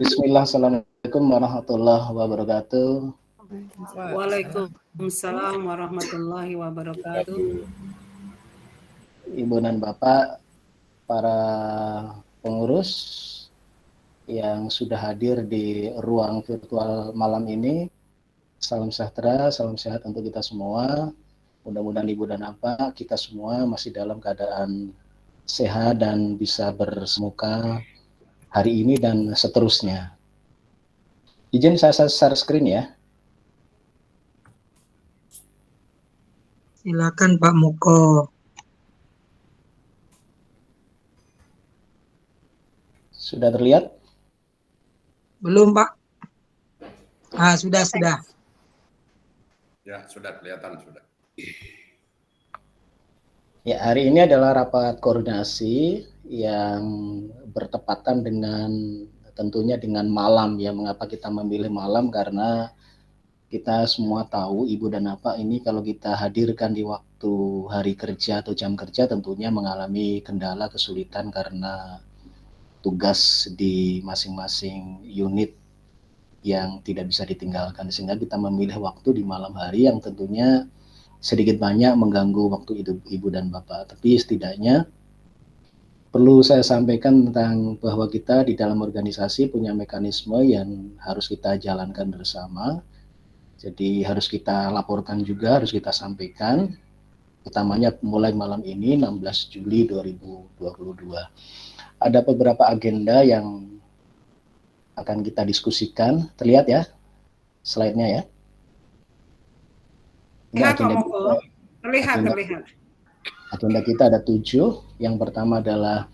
Bismillah, Assalamualaikum warahmatullahi wabarakatuh. Waalaikumsalam warahmatullahi wabarakatuh. Ibu dan Bapak, para pengurus yang sudah hadir di ruang virtual malam ini, salam sejahtera, salam sehat untuk kita semua. Mudah-mudahan Ibu dan Bapak, kita semua masih dalam keadaan sehat dan bisa bersemuka hari ini dan seterusnya. Izin saya share screen ya. Silakan Pak Moko. Sudah terlihat? Belum Pak? Sudah. Ya, sudah kelihatan sudah. Ya, hari ini adalah rapat koordinasi yang bertepatan dengan tentunya dengan malam ya. Mengapa kita memilih malam? Karena kita semua tahu Ibu dan Bapak ini kalau kita hadirkan di waktu hari kerja atau jam kerja tentunya mengalami kendala kesulitan karena tugas di masing-masing unit yang tidak bisa ditinggalkan, sehingga kita memilih waktu di malam hari yang tentunya sedikit banyak mengganggu waktu Ibu dan Bapak. Tapi setidaknya perlu saya sampaikan tentang bahwa kita di dalam organisasi punya mekanisme yang harus kita jalankan bersama. Jadi harus kita laporkan juga, harus kita sampaikan, utamanya mulai malam ini 16 Juli 2022. Ada beberapa agenda yang akan kita diskusikan. Terlihat ya slide-nya ya? Terlihat Pak Moko, terlihat. Agenda kita ada 7. Yang pertama adalah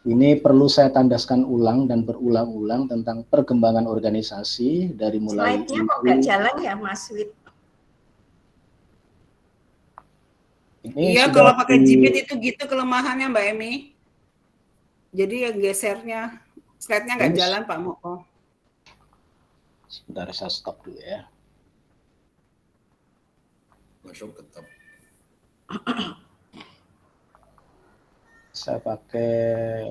ini perlu saya tandaskan ulang dan berulang-ulang tentang perkembangan organisasi dari mulai slide-nya kok nggak jalan ya Mas Wid? Iya, kalau pakai Jibit itu gitu kelemahannya Mbak Emi. Jadi ya gesernya, slide-nya nggak jalan Pak Moko. Sebentar, saya stop dulu ya. Masuk tetap. Saya pakai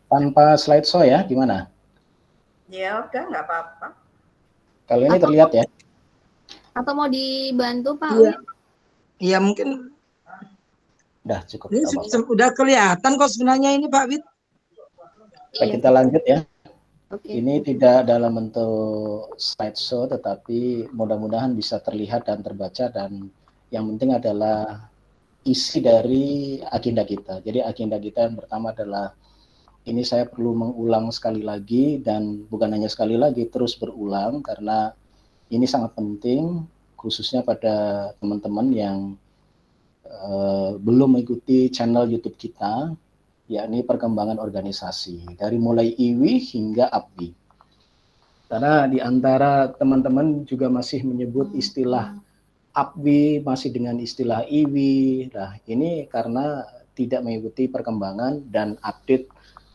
tanpa slideshow ya, gimana? Ya udah, nggak apa-apa. Kalau ini terlihat ya? Atau mau dibantu Pak? Iya mungkin. Udah cukup. Ini udah kelihatan kok sebenarnya ini Pak Wid. Baik, kita lanjut ya. Okay. Ini tidak dalam bentuk slideshow, tetapi mudah-mudahan bisa terlihat dan terbaca, dan yang penting adalah isi dari agenda kita. Jadi agenda kita yang pertama adalah, ini saya perlu mengulang sekali lagi, dan bukan hanya sekali lagi, terus berulang, karena ini sangat penting, khususnya pada teman-teman yang belum mengikuti channel YouTube kita, yakni perkembangan organisasi, dari mulai IWI hingga APWI. Karena di antara teman-teman juga masih menyebut istilah APWI masih dengan istilah IWI. Nah, ini karena tidak mengikuti perkembangan dan update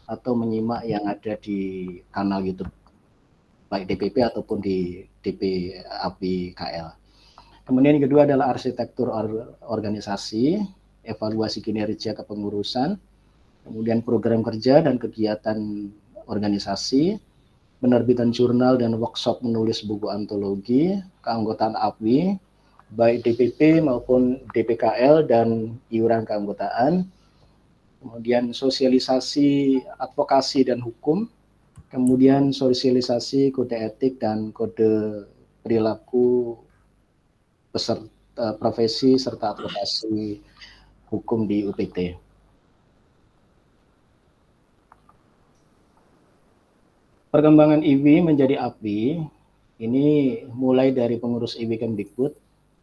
atau menyimak yang ada di kanal YouTube, baik DPP ataupun di DP APWI KL. Kemudian yang kedua adalah arsitektur organisasi, evaluasi kinerja kepengurusan, kemudian program kerja dan kegiatan organisasi, penerbitan jurnal dan workshop menulis buku antologi, keanggotaan APWI, baik DPP maupun DPKL dan iuran keanggotaan, kemudian sosialisasi advokasi dan hukum, kemudian sosialisasi kode etik dan kode perilaku peserta profesi serta advokasi hukum di UPT. Perkembangan IWI menjadi APWI ini mulai dari pengurus IWI Kemdikbud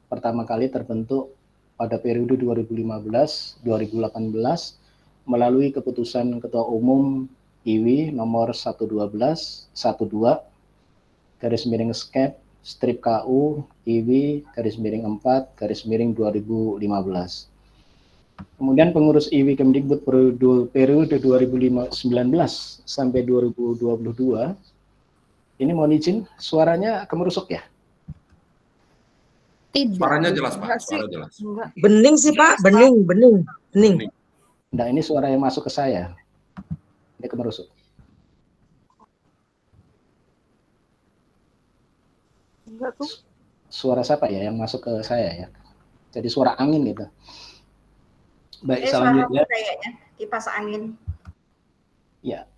pertama kali terbentuk pada periode 2015-2018 melalui keputusan Ketua Umum IWI nomor 112/12 strip KU IWI /4/2015. Kemudian pengurus IWI Kemdikbud periode 2019 sampai 2022. Ini mohon izin, suaranya kemerusuk ya? Tidak. Suaranya jelas, Pak. Enggak sih. Suara jelas. Enggak. Bening sih Pak, Jelas, Pak. bening. Nah, ini suara yang masuk ke saya. Ini kemerusuk. Enggak tuh. Suara siapa ya yang masuk ke saya ya? Jadi suara angin gitu. Baik, Suaramu selanjutnya. kayaknya kipas angin. Ya.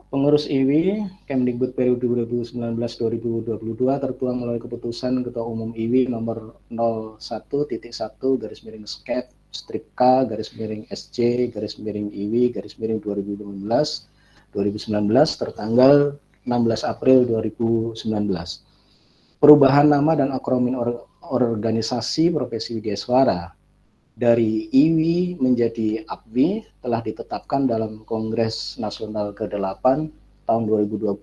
Pengurus IWI Kemdikbud periode 2019-2022 tertuang melalui keputusan Ketua Umum IWI nomor 01-1.1/K/SC/IWI 2019 tertanggal 16 April 2019. Perubahan nama dan akronim organisasi profesi Widyaswara dari IWI menjadi APWI telah ditetapkan dalam Kongres Nasional ke-8 tahun 2020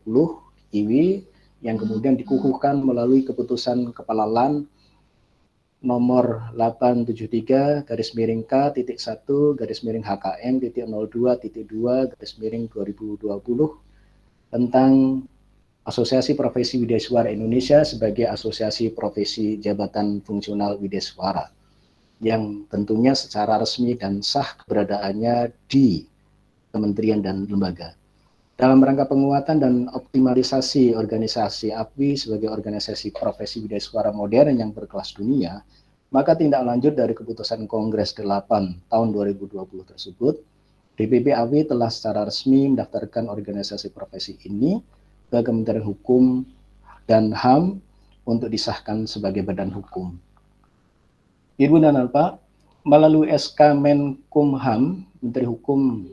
IWI yang kemudian dikukuhkan melalui keputusan Kepala LAN nomor 873-1-HKM.02.2/2020 tentang Asosiasi Profesi Widyaswara Indonesia sebagai Asosiasi Profesi Jabatan Fungsional Widyaswara, yang tentunya secara resmi dan sah keberadaannya di kementerian dan lembaga. Dalam rangka penguatan dan optimalisasi organisasi APWI sebagai organisasi profesi widyaswara modern yang berkelas dunia, maka tindak lanjut dari keputusan Kongres 8 tahun 2020 tersebut, DPP APWI telah secara resmi mendaftarkan organisasi profesi ini ke Kementerian Hukum dan HAM untuk disahkan sebagai badan hukum. Ibu dan Bapak, melalui SK Menkumham, Menteri Hukum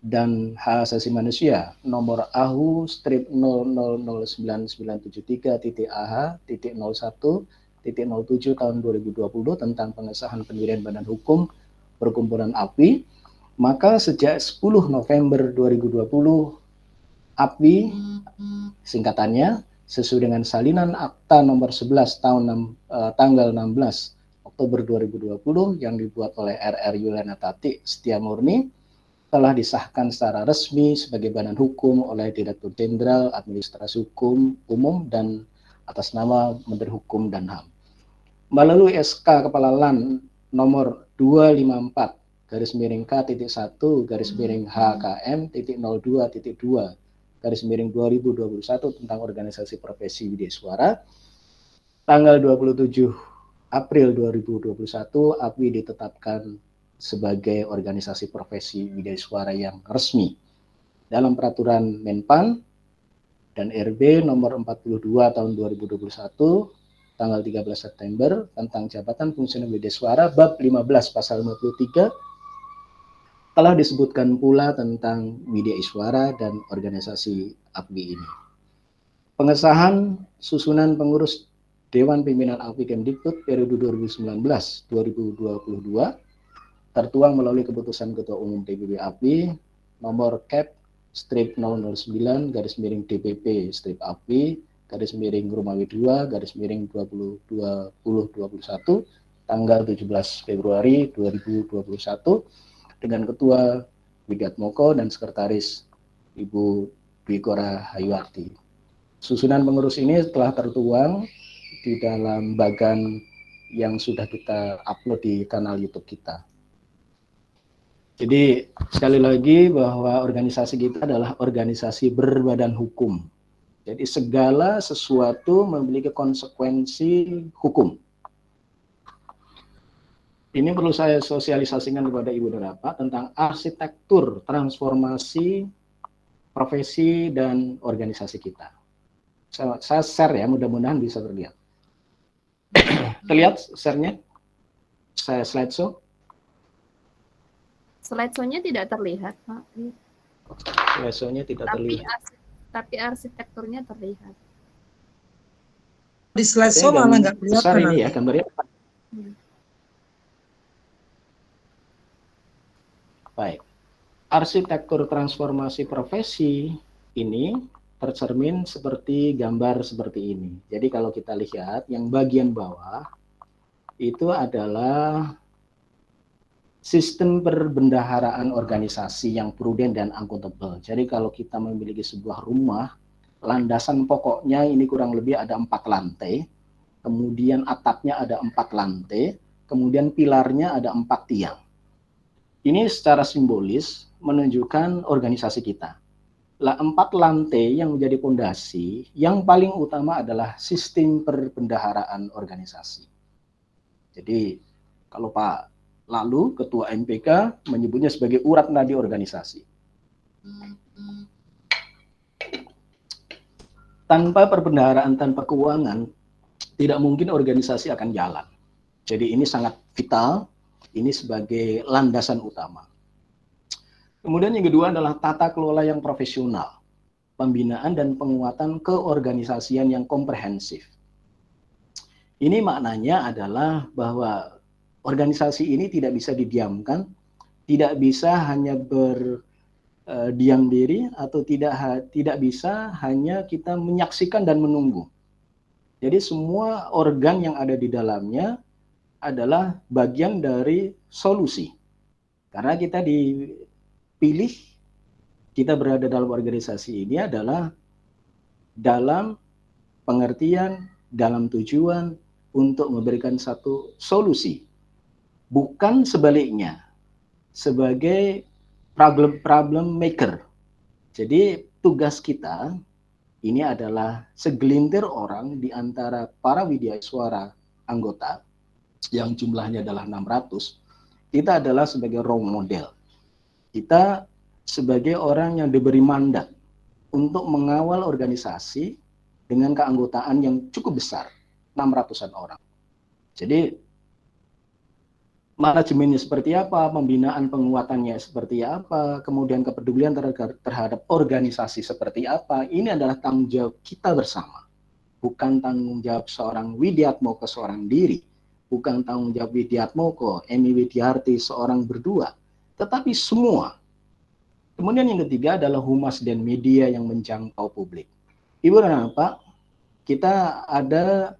dan Hak Asasi Manusia, nomor AHU-000973.AH.01.07 tahun 2020 tentang pengesahan pendirian Badan Hukum Perkumpulan APWI, maka sejak 10 November 2020, APWI, singkatannya, sesuai dengan salinan Akta nomor 11 tanggal 16 Oktober 2020 yang dibuat oleh RR Yuliana Tati Setiamurni, telah disahkan secara resmi sebagai badan hukum oleh Direktur Jenderal Administrasi Hukum Umum dan atas nama Menteri Hukum dan HAM. Melalui SK Kepala LAN nomor 254-K/HKM.02.2/2021 tentang organisasi profesi widyaswara, tanggal 27 April 2021, APWI ditetapkan sebagai organisasi profesi widyaswara yang resmi dalam peraturan Menpan dan RB nomor 42 tahun 2021 tanggal 13 September tentang jabatan fungsional widyaswara bab 15 pasal 53 telah disebutkan pula tentang widyaswara dan organisasi APWI ini. Pengesahan susunan pengurus Dewan Pimpinan APWI Kemdikbud periode 2019-2022 tertuang melalui keputusan Ketua Umum DPP APWI nomor Cap/DPP/APWI /Romawi 2/2021 tanggal 17 Februari 2021 dengan Ketua Wigatmoko dan Sekretaris Ibu Dwi Kora Hayuarti. Susunan pengurus ini telah tertuang di dalam bagan yang sudah kita upload di kanal YouTube kita. Jadi sekali lagi bahwa organisasi kita adalah organisasi berbadan hukum. Jadi segala sesuatu memiliki konsekuensi hukum. Ini perlu saya sosialisasikan kepada Ibu dan Bapak tentang arsitektur transformasi profesi dan organisasi kita. Saya share ya, mudah-mudahan bisa terlihat. Terlihat share-nya? Saya slideshow. Slideshow-nya tidak terlihat, Pak. Slideshow-nya tidak terlihat. Tapi arsitekturnya terlihat. Di slideshow malah nggak besar kelihatan. ini ya gambarnya. Baik. Arsitektur transformasi profesi ini tercermin seperti gambar seperti ini. Jadi kalau kita lihat yang bagian bawah itu adalah sistem perbendaharaan organisasi yang prudent dan akuntabel. Jadi kalau kita memiliki sebuah rumah, landasan pokoknya ini kurang lebih ada 4 lantai, kemudian atapnya ada 4 lantai, kemudian pilarnya ada 4 tiang. Ini secara simbolis menunjukkan organisasi kita. 4 lantai yang menjadi pondasi, yang paling utama adalah sistem perbendaharaan organisasi. Jadi kalau Pak Lalu, Ketua MPK menyebutnya sebagai urat nadi organisasi. Tanpa perbendaharaan, tanpa keuangan, tidak mungkin organisasi akan jalan. Jadi ini sangat vital, ini sebagai landasan utama. Kemudian yang kedua adalah tata kelola yang profesional, pembinaan dan penguatan keorganisasian yang komprehensif. Ini maknanya adalah bahwa organisasi ini tidak bisa didiamkan, tidak bisa hanya berdiam diri, atau tidak bisa hanya kita menyaksikan dan menunggu. Jadi semua organ yang ada di dalamnya adalah bagian dari solusi. Karena kita dipilih, kita berada dalam organisasi ini adalah dalam pengertian, dalam tujuan untuk memberikan satu solusi. Bukan sebaliknya, sebagai problem maker. Jadi tugas kita ini adalah segelintir orang di antara para widyaswara anggota, yang jumlahnya adalah 600, kita adalah sebagai role model. Kita sebagai orang yang diberi mandat untuk mengawal organisasi dengan keanggotaan yang cukup besar, 600-an orang. Jadi manajemennya seperti apa, pembinaan penguatannya seperti apa, kemudian kepedulian terhadap organisasi seperti apa, ini adalah tanggung jawab kita bersama. Bukan tanggung jawab seorang Widyatmoko seorang diri, bukan tanggung jawab Widyatmoko, Emi Widyarti seorang berdua, tetapi semua. Kemudian yang ketiga adalah humas dan media yang menjangkau publik. Ibu dan Bapak, kita ada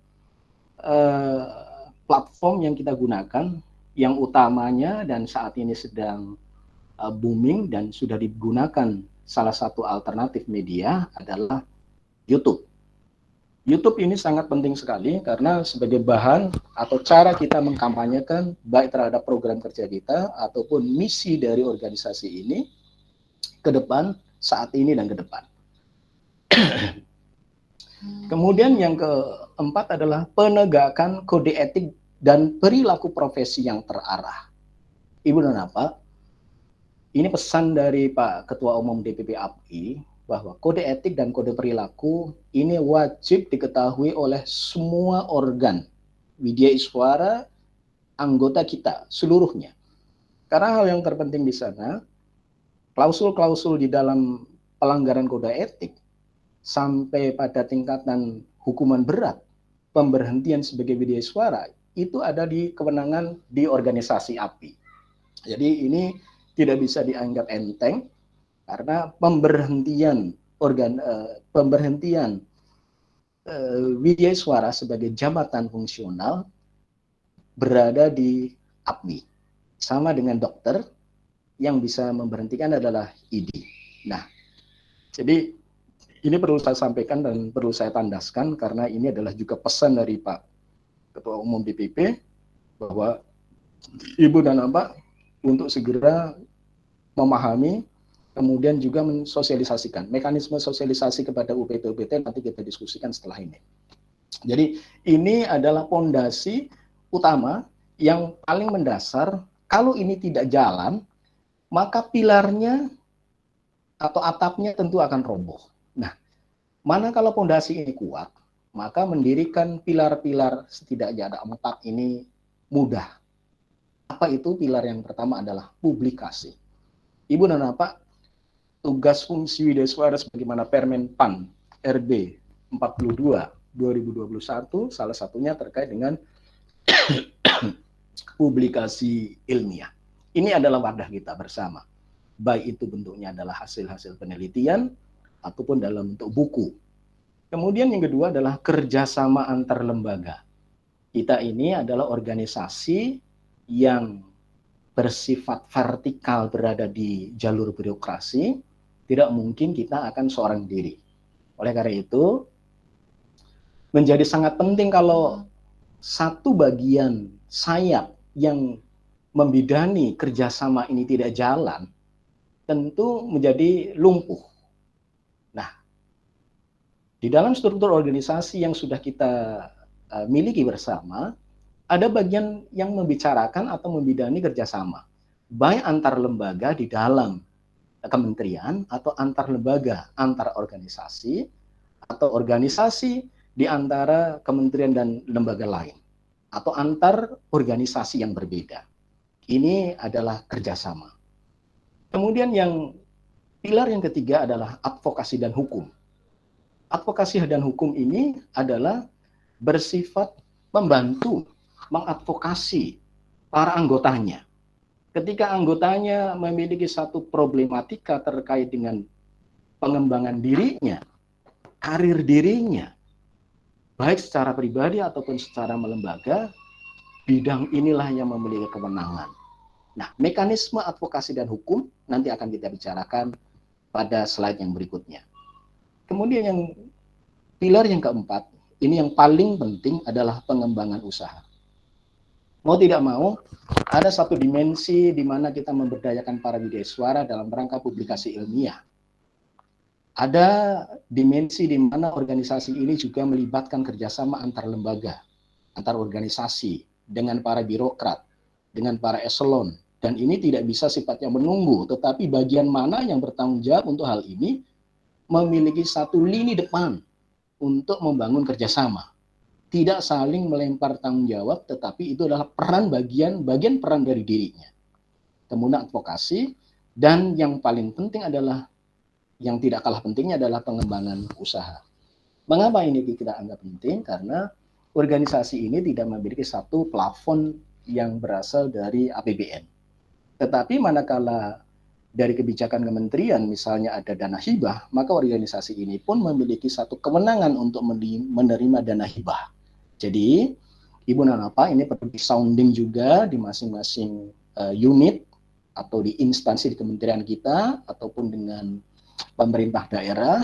platform yang kita gunakan, yang utamanya dan saat ini sedang booming dan sudah digunakan salah satu alternatif media adalah YouTube. YouTube ini sangat penting sekali karena sebagai bahan atau cara kita mengkampanyekan baik terhadap program kerja kita ataupun misi dari organisasi ini ke depan, saat ini dan ke depan. Kemudian yang keempat adalah penegakan kode etik dan perilaku profesi yang terarah. Ibu dan Bapak, ini pesan dari Pak Ketua Umum DPP API bahwa kode etik dan kode perilaku ini wajib diketahui oleh semua organ widyaswara anggota kita seluruhnya. Karena hal yang terpenting di sana, klausul-klausul di dalam pelanggaran kode etik sampai pada tingkatan hukuman berat, pemberhentian sebagai widyaswara, itu ada di kewenangan di organisasi API. Jadi ini tidak bisa dianggap enteng karena pemberhentian widyaswara sebagai jabatan fungsional berada di API. Sama dengan dokter, yang bisa memberhentikan adalah ID. Nah, jadi ini perlu saya sampaikan dan perlu saya tandaskan karena ini adalah juga pesan dari Pak Ketua Umum DPP bahwa Ibu dan Bapak untuk segera memahami, kemudian juga mensosialisasikan. Mekanisme sosialisasi kepada UPT-UPT nanti kita diskusikan setelah ini. Jadi ini adalah pondasi utama yang paling mendasar. Kalau ini tidak jalan, maka pilarnya atau atapnya tentu akan roboh. Nah, mana kalau pondasi ini kuat, maka mendirikan pilar-pilar setidaknya ada 4 ini mudah. Apa itu? Pilar yang pertama adalah publikasi. Ibu dan Bapak, tugas fungsi widyaswara sebagaimana Permen PAN RB 42 2021 salah satunya terkait dengan publikasi ilmiah. Ini adalah wadah kita bersama. Baik itu bentuknya adalah hasil-hasil penelitian ataupun dalam bentuk buku. Kemudian yang kedua adalah kerjasama antar lembaga. Kita ini adalah organisasi yang bersifat vertikal berada di jalur birokrasi, tidak mungkin kita akan seorang diri. Oleh karena itu, menjadi sangat penting kalau satu bagian sayap yang membidani kerjasama ini tidak jalan, tentu menjadi lumpuh. Nah, di dalam struktur organisasi yang sudah kita miliki bersama, ada bagian yang membicarakan atau membidani kerjasama, baik antar lembaga di dalam kementerian atau antar lembaga, antar organisasi, atau organisasi di antara kementerian dan lembaga lain, atau antar organisasi yang berbeda. Ini adalah kerjasama. Kemudian pilar yang ketiga adalah advokasi dan hukum. Advokasi dan hukum ini adalah bersifat membantu mengadvokasi para anggotanya. Ketika anggotanya memiliki satu problematika terkait dengan pengembangan dirinya, karir dirinya, baik secara pribadi ataupun secara melembaga, bidang inilah yang memiliki kewenangan. Nah, mekanisme advokasi dan hukum nanti akan kita bicarakan pada slide yang berikutnya. Kemudian pilar yang keempat, ini yang paling penting adalah pengembangan usaha. Mau tidak mau, ada satu dimensi di mana kita memberdayakan para widesuara dalam rangka publikasi ilmiah. Ada dimensi di mana organisasi ini juga melibatkan kerjasama antar lembaga, antar organisasi, dengan para birokrat, dengan para eselon. Dan ini tidak bisa sifatnya menunggu, tetapi bagian mana yang bertanggung jawab untuk hal ini memiliki satu lini depan untuk membangun kerjasama. Tidak saling melempar tanggung jawab, tetapi itu adalah bagian peran dari dirinya. Kemudian advokasi, dan yang paling penting adalah, yang tidak kalah pentingnya adalah pengembangan usaha. Mengapa ini kita anggap penting? Karena organisasi ini tidak memiliki satu plafon yang berasal dari APBN. Tetapi manakala dari kebijakan kementerian misalnya ada dana hibah, maka organisasi ini pun memiliki satu kewenangan untuk menerima dana hibah. Jadi, Ibu Nanapa ini perlu di-sounding juga di masing-masing unit atau di instansi di kementerian kita ataupun dengan pemerintah daerah.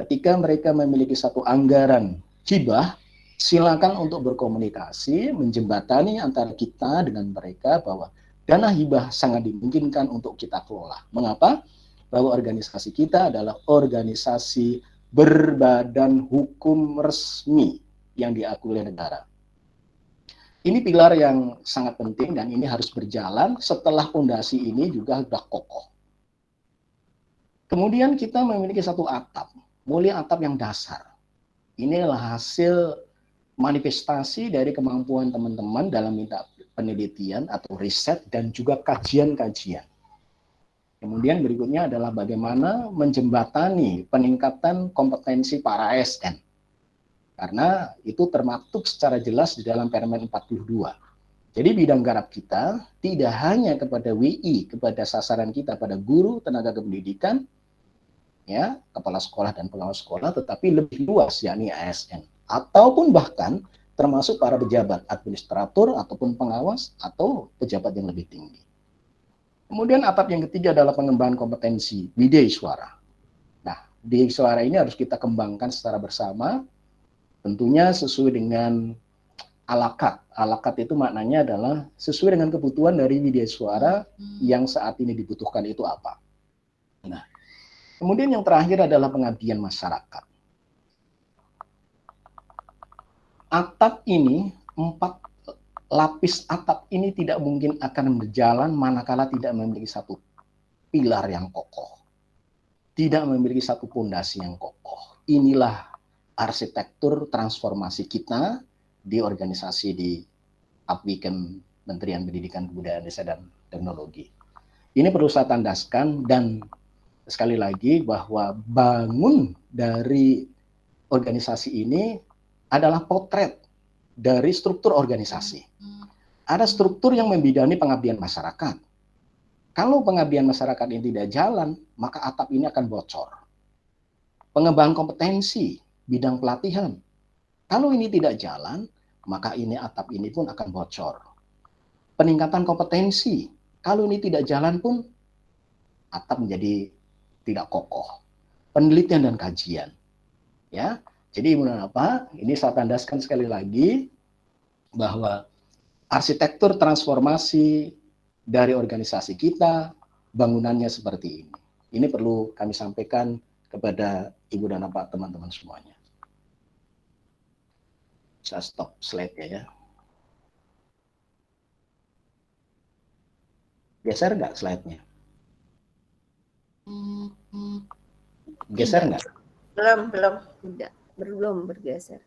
Ketika mereka memiliki satu anggaran hibah, silakan untuk berkomunikasi, menjembatani antara kita dengan mereka bahwa dana hibah sangat dimungkinkan untuk kita kelola. Mengapa? Bahwa organisasi kita adalah organisasi berbadan hukum resmi yang diakui oleh negara. Ini pilar yang sangat penting dan ini harus berjalan setelah fondasi ini juga sudah kokoh. Kemudian kita memiliki satu atap, mulai atap yang dasar. Ini adalah hasil manifestasi dari kemampuan teman-teman dalam penelitian atau riset dan juga kajian-kajian. Kemudian berikutnya adalah bagaimana menjembatani peningkatan kompetensi para ASN. Karena itu termaktub secara jelas di dalam Permen 42. Jadi bidang garap kita tidak hanya kepada WI, kepada sasaran kita pada guru, tenaga kependidikan, ya, kepala sekolah dan pengawas sekolah, tetapi lebih luas yakni ASN. Ataupun bahkan termasuk para pejabat administrator ataupun pengawas atau pejabat yang lebih tinggi. Kemudian atap yang ketiga adalah pengembangan kompetensi widesuara. Nah, widesuara ini harus kita kembangkan secara bersama, tentunya sesuai dengan alakat. Alakat itu maknanya adalah sesuai dengan kebutuhan dari widesuara yang saat ini dibutuhkan itu apa. Nah, kemudian yang terakhir adalah pengabdian masyarakat. Atap ini, 4 lapis atap ini tidak mungkin akan berjalan manakala tidak memiliki satu pilar yang kokoh. Tidak memiliki satu pondasi yang kokoh. Inilah arsitektur transformasi kita di organisasi di APWI Kementerian Pendidikan Kebudayaan Desa dan Teknologi. Ini perlu saya tandaskan dan sekali lagi bahwa bangun dari organisasi ini adalah potret dari struktur organisasi. Ada struktur yang membidani pengabdian masyarakat. Kalau pengabdian masyarakat ini tidak jalan, maka atap ini akan bocor. Pengembangan kompetensi, bidang pelatihan. Kalau ini tidak jalan, maka ini atap ini pun akan bocor. Peningkatan kompetensi, Kalau ini tidak jalan pun atap menjadi tidak kokoh. Penelitian dan kajian, ya. Jadi apa? Ini saya tandaskan sekali lagi bahwa arsitektur transformasi dari organisasi kita, bangunannya seperti ini. Ini perlu kami sampaikan kepada Ibu dan Bapak teman-teman semuanya. Saya stop slide-nya ya. Geser nggak slide-nya? Geser nggak? Belum. Tidak, belum bergeser.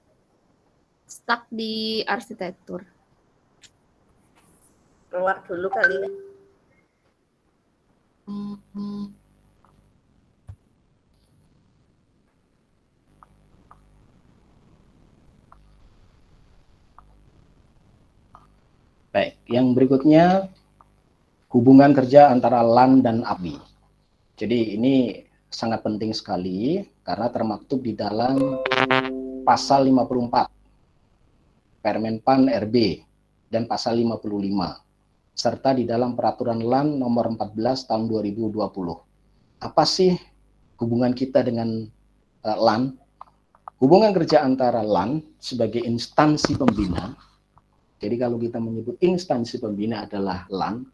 Stuck di arsitektur. Keluar dulu kali ya. Baik, yang berikutnya hubungan kerja antara LAN dan ABI. Jadi ini sangat penting sekali karena termaktub di dalam pasal 54 Permenpan RB dan pasal 55 serta di dalam peraturan LAN nomor 14 tahun 2020. Apa sih hubungan kita dengan LAN? Hubungan kerja antara LAN sebagai instansi pembina. Jadi kalau kita menyebut instansi pembina adalah LAN,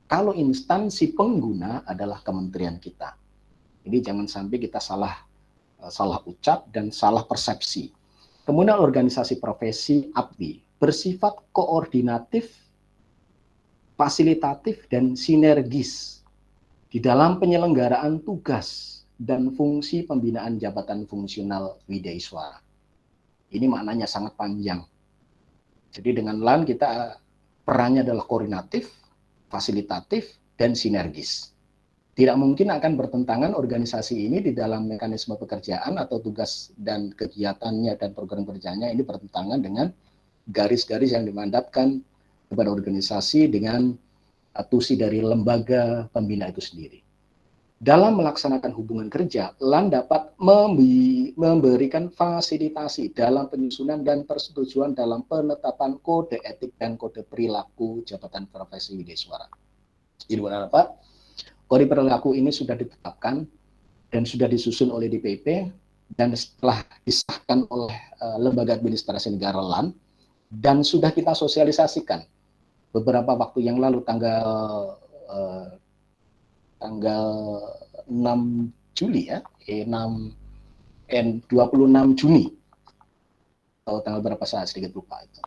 kalau instansi pengguna adalah kementerian kita. Jadi jangan sampai kita salah ucap dan salah persepsi. Kemudian organisasi profesi ABDI bersifat koordinatif, fasilitatif, dan sinergis di dalam penyelenggaraan tugas dan fungsi pembinaan jabatan fungsional wideiswara. Ini maknanya sangat panjang. Jadi dengan LAN kita perannya adalah koordinatif, fasilitatif, dan sinergis. Tidak mungkin akan bertentangan organisasi ini di dalam mekanisme pekerjaan atau tugas dan kegiatannya dan program kerjanya ini bertentangan dengan garis-garis yang dimandatkan kepada organisasi dengan tusi dari lembaga pembina itu sendiri. Dalam melaksanakan hubungan kerja, LAN dapat memberikan fasilitasi dalam penyusunan dan persetujuan dalam penetapan kode etik dan kode perilaku jabatan profesi wideiswara. Jadi apa? Kode perilaku ini sudah ditetapkan dan sudah disusun oleh DPP dan setelah disahkan oleh Lembaga Administrasi Negara LAN dan sudah kita sosialisasikan beberapa waktu yang lalu tanggal 6 Juli ya, 26 Juni atau tanggal berapa saya sedikit lupa itu.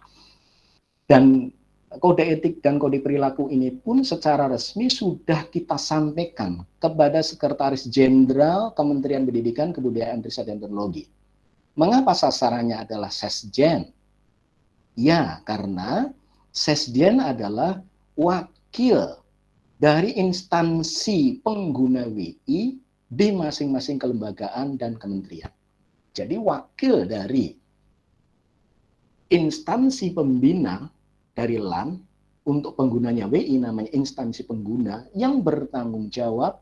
Dan kode etik dan kode perilaku ini pun secara resmi sudah kita sampaikan kepada Sekretaris Jenderal Kementerian Pendidikan, Kebudayaan, Riset dan Teknologi. Mengapa sasarannya adalah Sesjen? Ya, karena Sesjen adalah wakil dari instansi pengguna WI di masing-masing kelembagaan dan kementerian. Jadi wakil dari instansi pembina dari LAN untuk penggunanya WI namanya instansi pengguna yang bertanggung jawab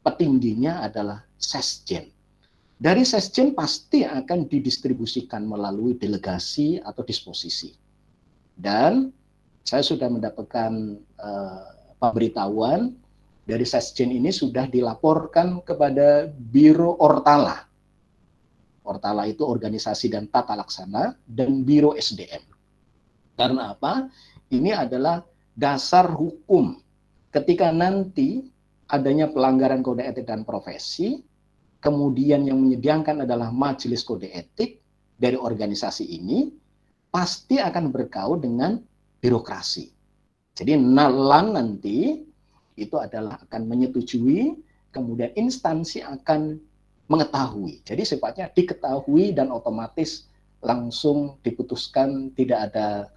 petingginya adalah Sesjen. Dari Sesjen pasti akan didistribusikan melalui delegasi atau disposisi. Dan saya sudah mendapatkan pemberitahuan dari Sesjen ini sudah dilaporkan kepada Biro Ortala. Ortala itu organisasi dan tata laksana dan Biro SDM. Karena apa? Ini adalah dasar hukum. Ketika nanti adanya pelanggaran kode etik dan profesi, kemudian yang menyediakan adalah majelis kode etik dari organisasi ini, pasti akan bergaul dengan birokrasi. Jadi LAN nanti itu adalah akan menyetujui, kemudian instansi akan mengetahui. Jadi sifatnya diketahui dan otomatis langsung diputuskan, tidak ada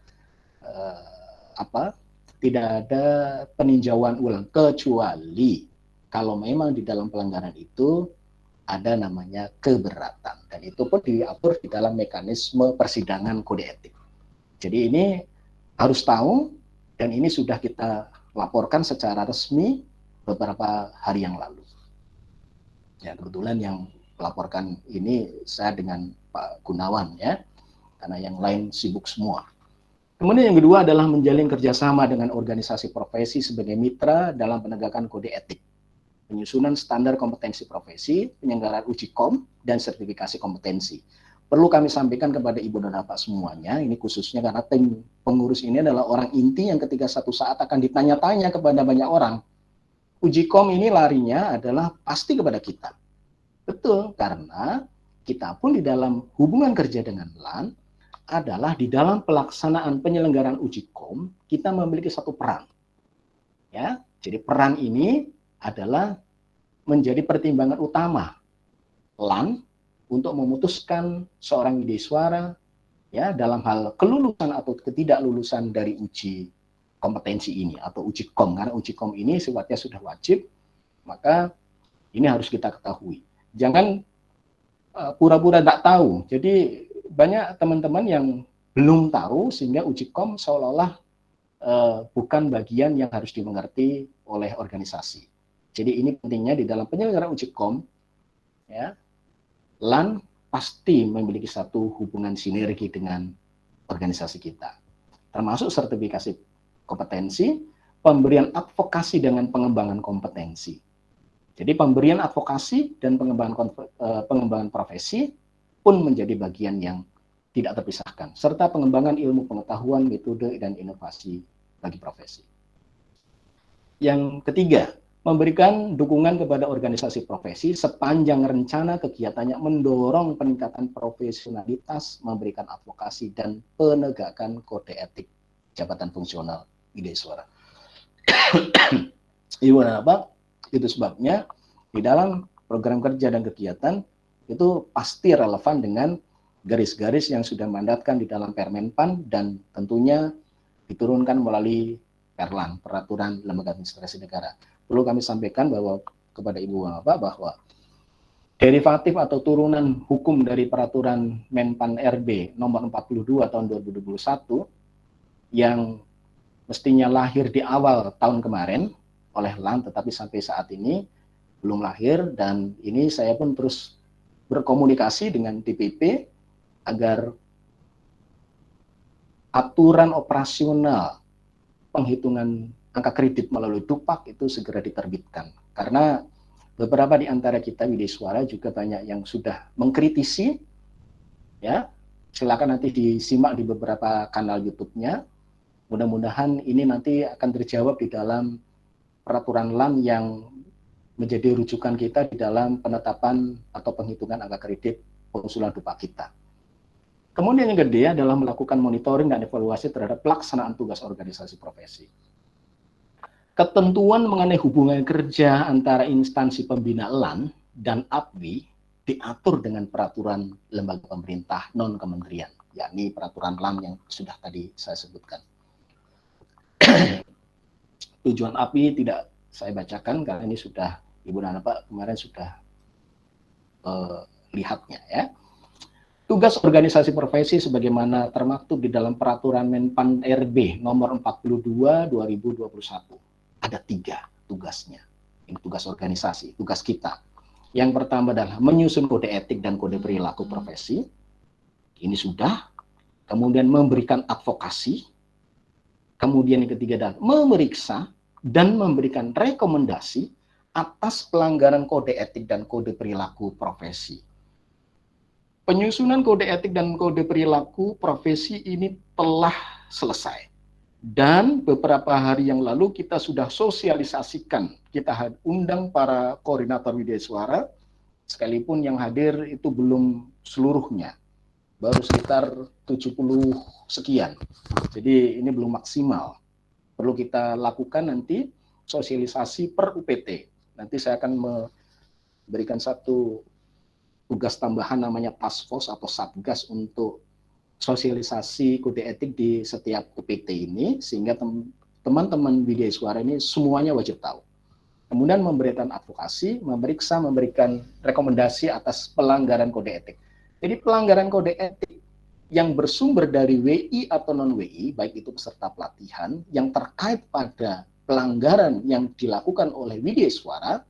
tidak ada peninjauan ulang, kecuali kalau memang di dalam pelanggaran itu ada namanya keberatan, dan itu pun diatur di dalam mekanisme persidangan kode etik. Jadi ini harus tahu. Dan ini sudah kita laporkan secara resmi beberapa hari yang lalu. Ya, kebetulan yang melaporkan ini saya dengan Pak Gunawan ya, karena yang lain sibuk semua. Kemudian yang kedua adalah menjalin kerjasama dengan organisasi profesi sebagai mitra dalam penegakan kode etik, penyusunan standar kompetensi profesi, penyelenggaraan uji kom, dan sertifikasi kompetensi. Perlu kami sampaikan kepada Ibu dan Bapak semuanya, ini khususnya karena tim pengurus ini adalah orang inti yang ketika satu saat akan ditanya-tanya kepada banyak orang. Uji kom ini larinya adalah pasti kepada kita. Betul, karena kita pun di dalam hubungan kerja dengan LAN adalah di dalam pelaksanaan penyelenggaraan uji kom, kita memiliki satu peran. Ya, jadi peran ini adalah menjadi pertimbangan utama LAN untuk memutuskan seorang widesuara ya dalam hal kelulusan atau ketidaklulusan dari uji kompetensi ini atau uji kom, karena uji kom ini sifatnya sudah wajib, maka ini harus kita ketahui. Jangan pura-pura tidak tahu. Jadi banyak teman-teman yang belum tahu sehingga uji kom seolah-olah bukan bagian yang harus dimengerti oleh organisasi. Jadi ini pentingnya di dalam penyelenggaraan uji kom, ya, LAN pasti memiliki satu hubungan sinergi dengan organisasi kita, termasuk sertifikasi kompetensi, pemberian advokasi dengan pengembangan kompetensi. Jadi pemberian advokasi dan pengembangan profesi pun menjadi bagian yang tidak terpisahkan, serta pengembangan ilmu pengetahuan, metode, dan inovasi bagi profesi. Yang ketiga, memberikan dukungan kepada organisasi profesi sepanjang rencana kegiatannya mendorong peningkatan profesionalitas, memberikan advokasi, dan penegakan kode etik jabatan fungsional widesuara. Ibu dan Bapak, itu sebabnya di dalam program kerja dan kegiatan itu pasti relevan dengan garis-garis yang sudah mandatkan di dalam Permenpan dan tentunya diturunkan melalui Perlan, Peraturan Lembaga Administrasi Negara. Perlu kami sampaikan bahwa kepada Ibu dan Bapak bahwa derivatif atau turunan hukum dari Peraturan Menpan RB nomor 42 tahun 2021 yang mestinya lahir di awal tahun kemarin oleh LAN, tetapi sampai saat ini belum lahir, dan ini saya pun terus berkomunikasi dengan DPP agar aturan operasional penghitungan angka kredit melalui Dupak itu segera diterbitkan. Karena beberapa di antara kita widesuara juga banyak yang sudah mengkritisi, ya, silakan nanti disimak di beberapa kanal YouTube-nya. Mudah-mudahan ini nanti akan terjawab di dalam peraturan LAN yang menjadi rujukan kita di dalam penetapan atau penghitungan angka kredit pengusulan Dupak kita. Kemudian yang kedua adalah melakukan monitoring dan evaluasi terhadap pelaksanaan tugas organisasi profesi. Ketentuan mengenai hubungan kerja antara instansi pembina LAN dan APWI diatur dengan peraturan lembaga pemerintah non-kementerian, yakni peraturan LAN yang sudah tadi saya sebutkan. Tujuan APWI tidak saya bacakan karena ini sudah Ibu dan Bapak kemarin sudah lihatnya, ya. Tugas organisasi profesi sebagaimana termaktub di dalam Peraturan Menpan RB nomor 42 2021. Ada 3 tugasnya. Ini tugas organisasi, tugas kita. Yang pertama adalah menyusun kode etik dan kode perilaku profesi. Ini sudah. Kemudian memberikan advokasi. Kemudian yang ketiga adalah memeriksa dan memberikan rekomendasi atas pelanggaran kode etik dan kode perilaku profesi. Penyusunan kode etik dan kode perilaku profesi ini telah selesai. Dan beberapa hari yang lalu kita sudah sosialisasikan, kita undang para koordinator widesuara, sekalipun yang hadir itu belum seluruhnya, baru sekitar 70 sekian. Jadi ini belum maksimal. Perlu kita lakukan nanti sosialisasi per UPT. Nanti saya akan memberikan satu tugas tambahan namanya task force atau satgas untuk sosialisasi kode etik di setiap UPT ini, sehingga teman-teman widesuara ini semuanya wajib tahu. Kemudian memberikan advokasi, memeriksa, memberikan rekomendasi atas pelanggaran kode etik. Jadi pelanggaran kode etik yang bersumber dari WI atau non-WI, baik itu peserta pelatihan, yang terkait pada pelanggaran yang dilakukan oleh widesuara,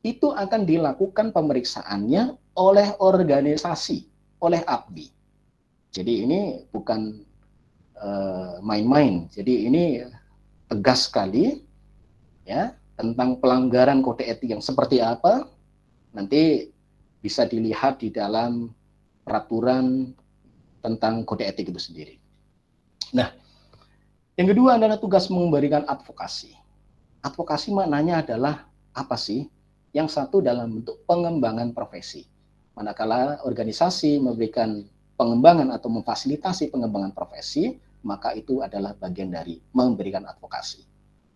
itu akan dilakukan pemeriksaannya oleh organisasi, oleh APWI. Jadi ini bukan main-main. Jadi ini tegas sekali ya tentang pelanggaran kode etik yang seperti apa nanti bisa dilihat di dalam peraturan tentang kode etik itu sendiri. Nah, yang kedua adalah tugas memberikan advokasi. Advokasi maknanya adalah apa sih? Yang satu dalam bentuk pengembangan profesi. Manakala organisasi memberikan pengembangan atau memfasilitasi pengembangan profesi, maka itu adalah bagian dari memberikan advokasi.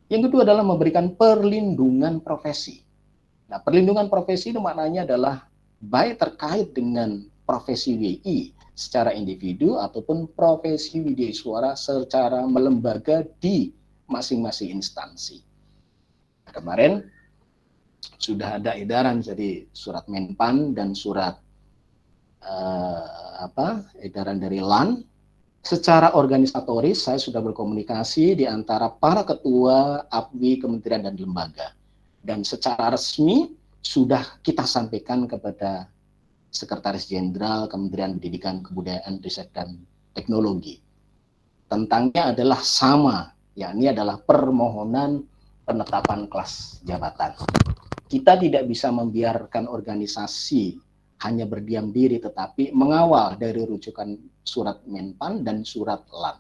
Yang kedua adalah memberikan perlindungan profesi. Nah, perlindungan profesi itu maknanya adalah baik terkait dengan profesi WI secara individu ataupun profesi widya suara secara melembaga di masing-masing instansi. Kemarin sudah ada edaran jadi surat Menpan dan surat edaran dari LAN. Secara organisatoris saya sudah berkomunikasi di antara para ketua APWI, kementerian dan lembaga. Dan secara resmi sudah kita sampaikan kepada Sekretaris Jenderal Kementerian Pendidikan, Kebudayaan, Riset dan Teknologi. Tentangnya adalah sama, yakni adalah permohonan penetapan kelas jabatan. Kita tidak bisa membiarkan organisasi hanya berdiam diri, tetapi mengawal dari rujukan surat Menpan dan surat LAN.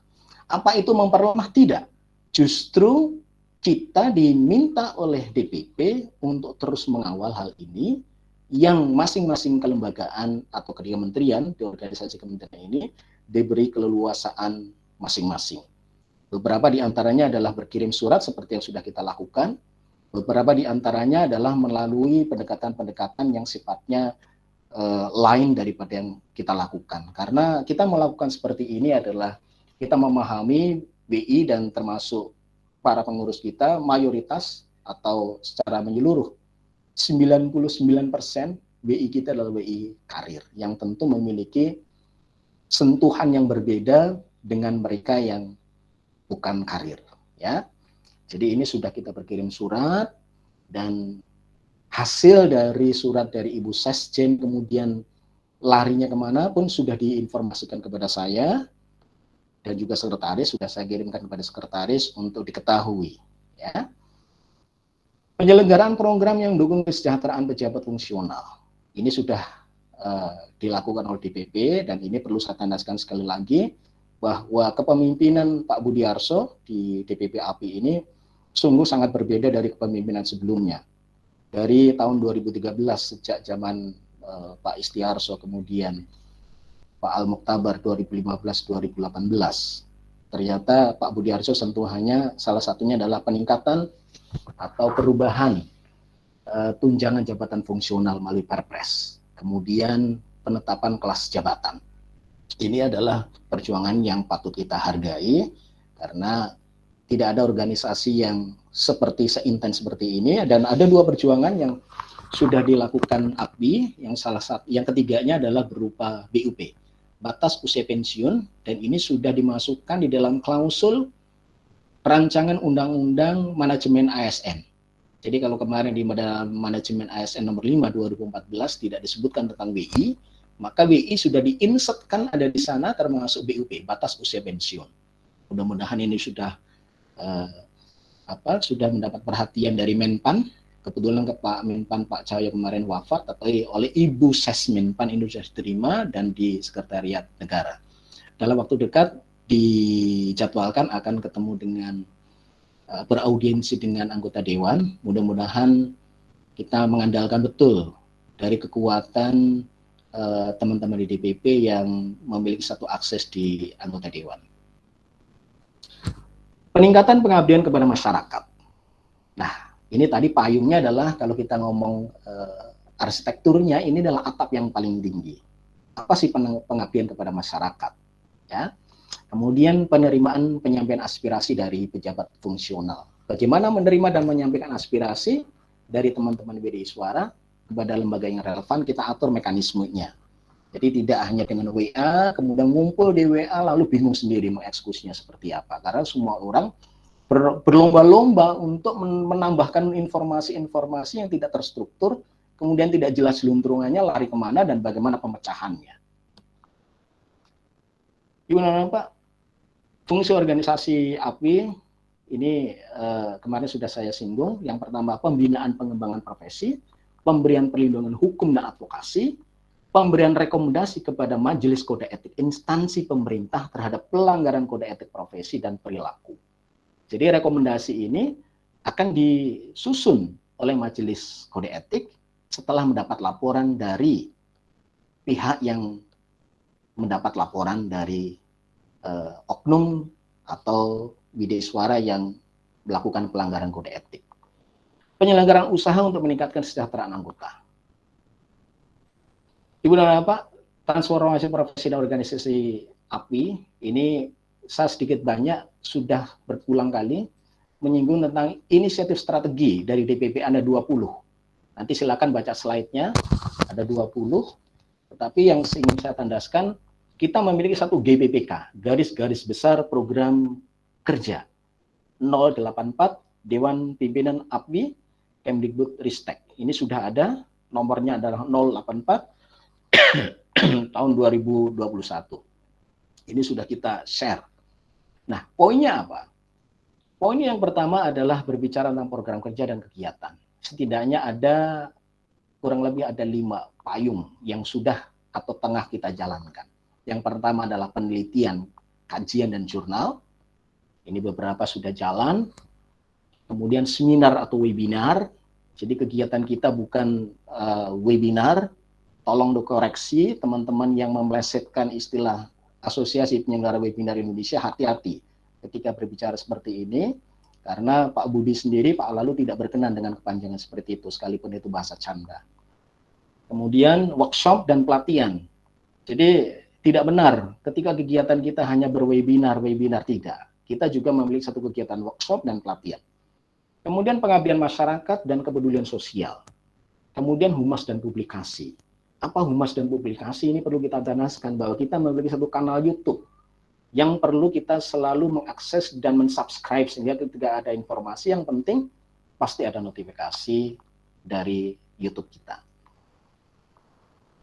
Apa itu memperlemah? Tidak. Justru kita diminta oleh DPP untuk terus mengawal hal ini, yang masing-masing kelembagaan atau kementerian di organisasi kementerian ini diberi keleluasaan masing-masing. Beberapa di antaranya adalah berkirim surat seperti yang sudah kita lakukan. Beberapa di antaranya adalah melalui pendekatan-pendekatan yang sifatnya lain daripada yang kita lakukan. Karena kita melakukan seperti ini adalah kita memahami BI dan termasuk para pengurus kita mayoritas atau secara menyeluruh 99% BI kita adalah BI karir yang tentu memiliki sentuhan yang berbeda dengan mereka yang bukan karir, ya. Jadi ini sudah kita berkirim surat dan hasil dari surat dari Ibu Sesjen kemudian larinya kemana pun sudah diinformasikan kepada saya dan juga sekretaris, sudah saya kirimkan kepada sekretaris untuk diketahui, ya. Penyelenggaraan program yang mendukung kesejahteraan pejabat fungsional ini sudah dilakukan oleh DPP dan ini perlu saya tandaskan sekali lagi bahwa kepemimpinan Pak Budiarso di DPP API ini sungguh sangat berbeda dari kepemimpinan sebelumnya. Dari tahun 2013 sejak zaman Pak Istiarso kemudian Pak Al-Muktabar 2015-2018. Ternyata Pak Budiarso sentuhannya salah satunya adalah peningkatan atau perubahan tunjangan jabatan fungsional melalui Perpres. Kemudian penetapan kelas jabatan. Ini adalah perjuangan yang patut kita hargai karena tidak ada organisasi yang seperti seintens seperti ini, dan ada dua perjuangan yang sudah dilakukan APBI, yang ketiganya adalah berupa BUP, batas usia pensiun, dan ini sudah dimasukkan di dalam klausul rancangan undang-undang manajemen ASN. Jadi kalau kemarin di manajemen ASN nomor 5 2014 tidak disebutkan tentang BI, maka BI sudah diinsertkan ada di sana termasuk BUP, batas usia pensiun. Mudah-mudahan ini sudah sudah mendapat perhatian dari Menpan. Kebetulan ke Pak Menpan Pak Cahyo kemarin wafat, tapi oleh Ibu Ses Menpan ini sudah diterima dan di Sekretariat Negara. Dalam waktu dekat dijadwalkan akan ketemu dengan beraudiensi dengan anggota Dewan. Mudah-mudahan kita mengandalkan betul dari kekuatan teman-teman di DPP yang memiliki satu akses di anggota Dewan. Peningkatan pengabdian kepada masyarakat. Nah, ini tadi payungnya adalah kalau kita ngomong arsitekturnya, ini adalah atap yang paling tinggi. Apa sih pengabdian kepada masyarakat? Ya. Kemudian penerimaan penyampaian aspirasi dari pejabat fungsional. Bagaimana menerima dan menyampaikan aspirasi dari teman-teman BDI Suara kepada lembaga yang relevan, kita atur mekanismenya. Jadi tidak hanya dengan WA, kemudian ngumpul di WA lalu bingung sendiri mengeksekusinya seperti apa. Karena semua orang berlomba-lomba untuk menambahkan informasi-informasi yang tidak terstruktur, kemudian tidak jelas luntrungannya, lari kemana dan bagaimana pemecahannya. Gimana Pak? Fungsi organisasi APWI ini kemarin sudah saya singgung. Yang pertama, pembinaan pengembangan profesi, pemberian perlindungan hukum dan advokasi, pemberian rekomendasi kepada majelis kode etik instansi pemerintah terhadap pelanggaran kode etik profesi dan perilaku. Jadi rekomendasi ini akan disusun oleh majelis kode etik setelah mendapat laporan dari pihak yang mendapat laporan dari oknum atau bidik suara yang melakukan pelanggaran kode etik. Penyelenggaraan usaha untuk meningkatkan kesejahteraan anggota. Ibu dan Bapak, transformasi profesi dan organisasi APWI ini saya sedikit banyak sudah berulang kali menyinggung tentang inisiatif strategi dari DPP ada 20. Nanti silakan baca slide-nya, ada 20. Tetapi yang ingin saya tandaskan, kita memiliki satu GBPK, garis-garis besar program kerja 084 Dewan Pimpinan APWI Kemdikbud Ristek. Ini sudah ada, nomornya adalah 084 tahun 2021. Ini sudah kita share. Nah, poinnya apa? Poin yang pertama adalah berbicara tentang program kerja dan kegiatan. Setidaknya ada kurang lebih ada 5 payung yang sudah atau tengah kita jalankan. Yang pertama adalah penelitian, kajian, dan jurnal. Ini beberapa sudah jalan. Kemudian seminar atau webinar. Jadi kegiatan kita bukan webinar. Tolong dikoreksi teman-teman yang memelesetkan istilah Asosiasi Penyelenggara Webinar Indonesia, hati-hati ketika berbicara seperti ini. Karena Pak Budi sendiri, Pak Lalu tidak berkenan dengan kepanjangan seperti itu, sekalipun itu bahasa canda. Kemudian workshop dan pelatihan. Jadi tidak benar ketika kegiatan kita hanya berwebinar, tidak. Kita juga memiliki satu kegiatan workshop dan pelatihan. Kemudian pengabdian masyarakat dan kepedulian sosial. Kemudian humas dan publikasi. Apa humas dan publikasi? Ini perlu kita tanaskan bahwa kita memiliki satu kanal YouTube yang perlu kita selalu mengakses dan mensubscribe sehingga ketika ada informasi yang penting pasti ada notifikasi dari YouTube kita.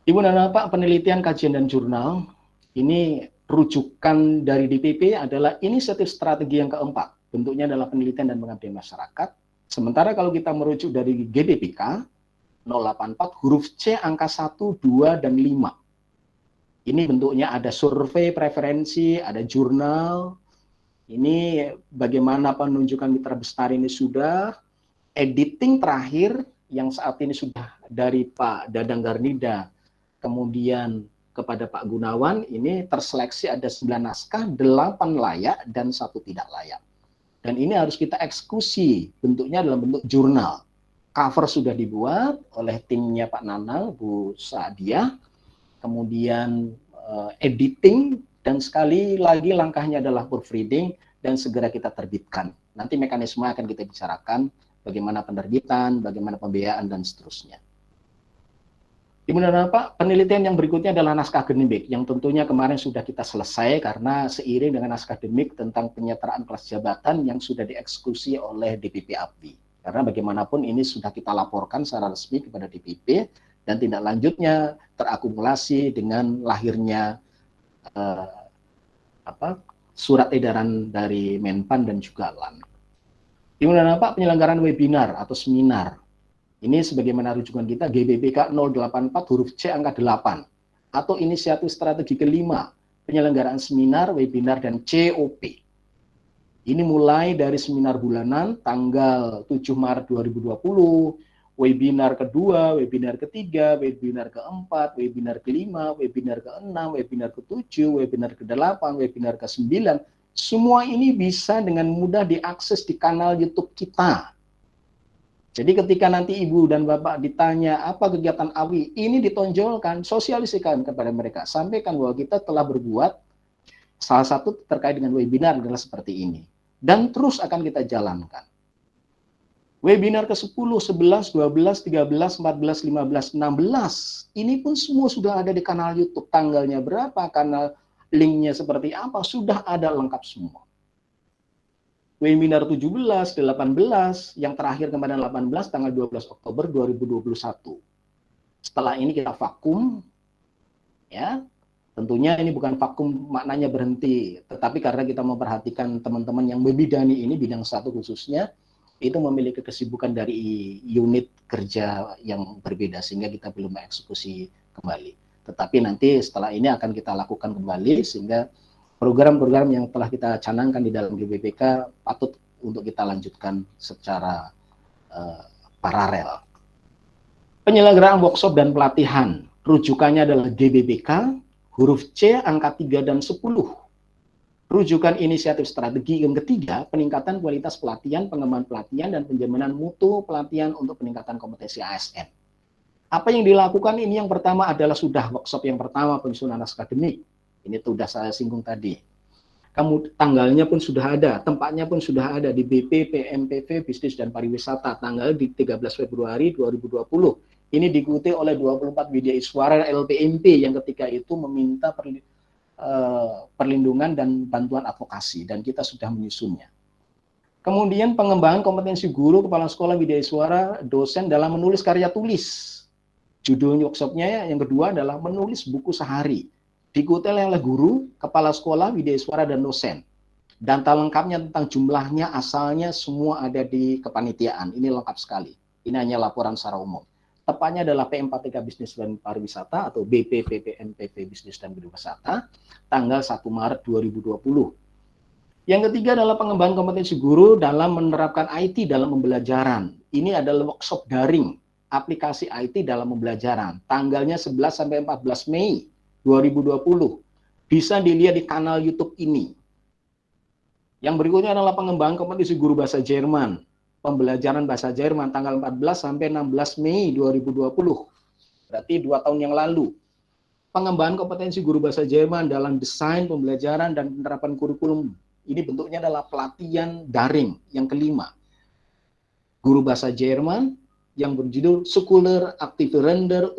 Ibu dan Bapak, penelitian, kajian, dan jurnal, ini rujukan dari DPP adalah inisiatif strategi yang keempat. Bentuknya adalah penelitian dan pengabdian masyarakat. Sementara kalau kita merujuk dari GBPK, 084, huruf C, angka 1, 2, dan 5. Ini bentuknya ada survei preferensi, ada jurnal. Ini bagaimana penunjukan mitra bestari ini sudah. Editing terakhir, yang saat ini sudah dari Pak Dadang Garnida, kemudian kepada Pak Gunawan, ini terseleksi ada 9 naskah, 8 layak, dan 1 tidak layak. Dan ini harus kita eksekusi, bentuknya dalam bentuk jurnal. Cover sudah dibuat oleh timnya Pak Nanang, Bu Saadia, kemudian editing, dan sekali lagi langkahnya adalah proofreading, dan segera kita terbitkan. Nanti mekanisme akan kita bicarakan, bagaimana penerbitan, bagaimana pembiayaan, dan seterusnya. Ibu dan Bapak, penelitian yang berikutnya adalah naskah akademik, yang tentunya kemarin sudah kita selesai karena seiring dengan naskah akademik tentang penyetaraan kelas jabatan yang sudah dieksekusi oleh DPP APWI. Karena bagaimanapun ini sudah kita laporkan secara resmi kepada DPP, dan tindak lanjutnya terakumulasi dengan lahirnya surat edaran dari Menpan dan juga LAN. Ibu dan Bapak, penyelenggaraan webinar atau seminar. Ini sebagaimana rujukan kita GBPK 084 huruf C angka 8 atau inisiatif strategi kelima, penyelenggaraan seminar, webinar, dan COP. Ini mulai dari seminar bulanan tanggal 7 Maret 2020, webinar kedua, webinar ketiga, webinar keempat, webinar kelima, webinar keenam, webinar ketujuh, webinar ke-8, webinar ke-9. Semua ini bisa dengan mudah diakses di kanal YouTube kita. Jadi ketika nanti Ibu dan Bapak ditanya apa kegiatan APWI, ini ditonjolkan, sosialisikan kepada mereka. Sampaikan bahwa kita telah berbuat, salah satu terkait dengan webinar adalah seperti ini. Dan terus akan kita jalankan. Webinar ke-10, 11, 12, 13, 14, 15, 16. Ini pun semua sudah ada di kanal YouTube. Tanggalnya berapa, kanal linknya seperti apa, sudah ada lengkap semua. Webinar 17, 18, yang terakhir kemarin 18, tanggal 12 Oktober 2021. Setelah ini kita vakum, ya, Tentunya ini bukan vakum maknanya berhenti, tetapi karena kita memperhatikan teman-teman yang membidani ini, bidang 1 khususnya, itu memiliki kesibukan dari unit kerja yang berbeda, sehingga kita belum mengeksekusi kembali. Tetapi nanti setelah ini akan kita lakukan kembali, sehingga program-program yang telah kita canangkan di dalam GBPK patut untuk kita lanjutkan secara paralel. Penyelenggaraan workshop dan pelatihan, rujukannya adalah GBPK, huruf C, angka 3 dan 10. Rujukan inisiatif strategi yang ketiga, peningkatan kualitas pelatihan, pengembangan pelatihan, dan penjaminan mutu pelatihan untuk peningkatan kompetensi ASN. Apa yang dilakukan ini yang pertama adalah sudah workshop yang pertama penyusunan naskah akademik. Ini sudah saya singgung tadi. Tanggalnya pun sudah ada, tempatnya pun sudah ada di BP PMPV Bisnis dan Pariwisata, tanggal di 13 Februari 2020. Ini diikuti oleh 24 Widya Iswara LPMP yang ketika itu meminta perlindungan dan bantuan advokasi, dan kita sudah menyusunnya. Kemudian pengembangan kompetensi guru, kepala sekolah, Widya Iswara, dosen dalam menulis karya tulis. Judul workshopnya yang kedua adalah menulis buku sehari. Diikuti oleh guru, kepala sekolah, Widya Iswara, dan dosen. Data lengkapnya tentang jumlahnya, asalnya, semua ada di kepanitiaan. Ini lengkap sekali. Ini hanya laporan secara umum. Tepatnya adalah PM4TK Bisnis dan Pariwisata atau BPPPMPV Bisnis dan Pariwisata, tanggal 1 Maret 2020. Yang ketiga adalah pengembangan kompetensi guru dalam menerapkan IT dalam pembelajaran. Ini adalah workshop daring, aplikasi IT dalam pembelajaran. Tanggalnya 11 sampai 14 Mei 2020. Bisa dilihat di kanal YouTube ini. Yang berikutnya adalah pengembangan kompetensi guru bahasa Jerman. Pembelajaran bahasa Jerman tanggal 14 sampai 16 Mei 2020. Berarti 2 tahun yang lalu. Pengembangan kompetensi guru bahasa Jerman dalam desain pembelajaran dan penerapan kurikulum. Ini bentuknya adalah pelatihan daring yang kelima. Guru bahasa Jerman yang berjudul Schüler Aktive Render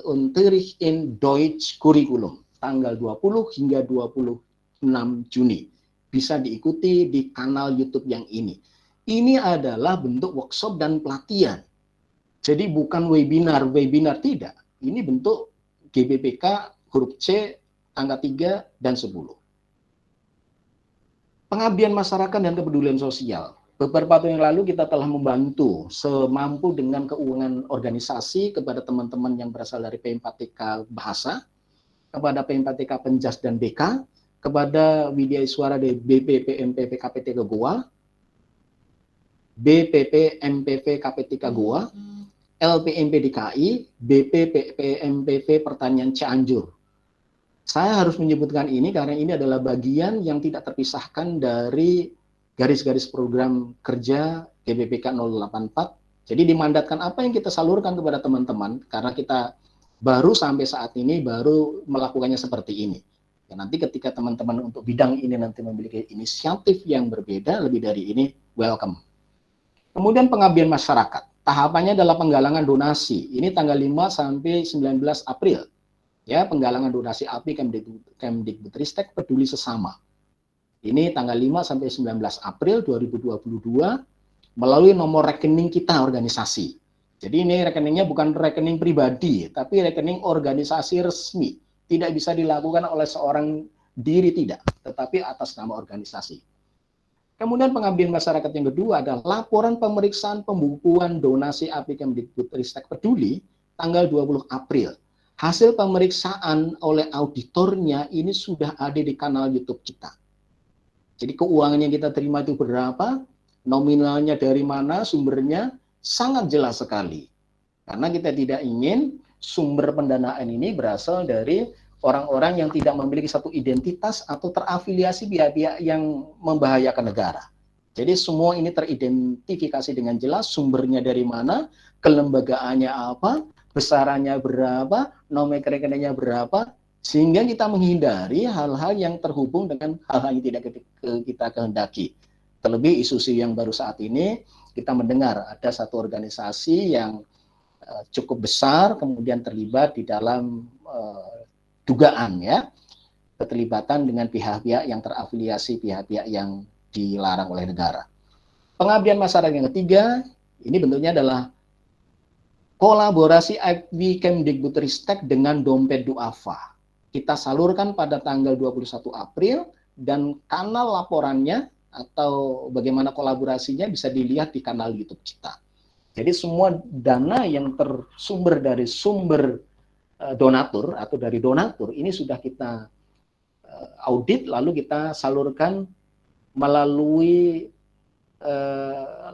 Unterricht in Deutsch Curriculum, tanggal 20 hingga 26 Juni. Bisa diikuti di kanal YouTube yang ini. Ini adalah bentuk workshop dan pelatihan. Jadi bukan webinar tidak. Ini bentuk GBPK huruf C, angka 3 dan 10. Pengabdian masyarakat dan kepedulian sosial. Beberapa tahun yang lalu kita telah membantu semampu dengan keuangan organisasi kepada teman-teman yang berasal dari PM4TK Bahasa, kepada PM4TK Penjas dan BK, kepada Widya Iswara dari BPPMPV KPTK Goa, BPP MPV KP3 Goa, LPMP DKI, BPPMPV Pertanian Cianjur. Saya harus menyebutkan ini karena ini adalah bagian yang tidak terpisahkan dari garis-garis program kerja GBPK 084. Jadi dimandatkan apa yang kita salurkan kepada teman-teman, karena kita baru sampai saat ini baru melakukannya seperti ini. Ya, nanti ketika teman-teman untuk bidang ini nanti memiliki inisiatif yang berbeda lebih dari ini, welcome. Kemudian pengabdian masyarakat. Tahapannya adalah penggalangan donasi. Ini tanggal 5 sampai 19 April. Ya, penggalangan donasi API Kemdikbudristek Peduli Sesama. Ini tanggal 5 sampai 19 April 2022 melalui nomor rekening kita organisasi. Jadi ini rekeningnya bukan rekening pribadi, tapi rekening organisasi resmi. Tidak bisa dilakukan oleh seorang diri tidak, tetapi atas nama organisasi. Kemudian pengabdian masyarakat yang kedua adalah laporan pemeriksaan pembukuan donasi API Kemdikbudristek Peduli tanggal 20 April. Hasil pemeriksaan oleh auditornya ini sudah ada di kanal YouTube kita. Jadi keuangan yang kita terima itu berapa, nominalnya dari mana, sumbernya sangat jelas sekali. Karena kita tidak ingin sumber pendanaan ini berasal dari orang-orang yang tidak memiliki satu identitas atau terafiliasi pihak-pihak yang membahayakan negara. Jadi semua ini teridentifikasi dengan jelas, sumbernya dari mana, kelembagaannya apa, besarannya berapa, nomor rekeningnya berapa, sehingga kita menghindari hal-hal yang terhubung dengan hal-hal yang tidak kita kehendaki. Terlebih isu-isu yang baru saat ini, kita mendengar ada satu organisasi yang cukup besar, kemudian terlibat di dalam dugaan ya keterlibatan dengan pihak-pihak yang terafiliasi, pihak-pihak yang dilarang oleh negara. Pengabdian masyarakat yang ketiga, ini bentuknya adalah kolaborasi API Kemdikbudristek dengan Dompet Duafa. kita salurkan pada tanggal 21 April, dan kanal laporannya atau bagaimana kolaborasinya bisa dilihat di kanal YouTube kita. Jadi semua dana yang tersumber dari sumber donatur atau dari donatur ini sudah kita audit, lalu kita salurkan melalui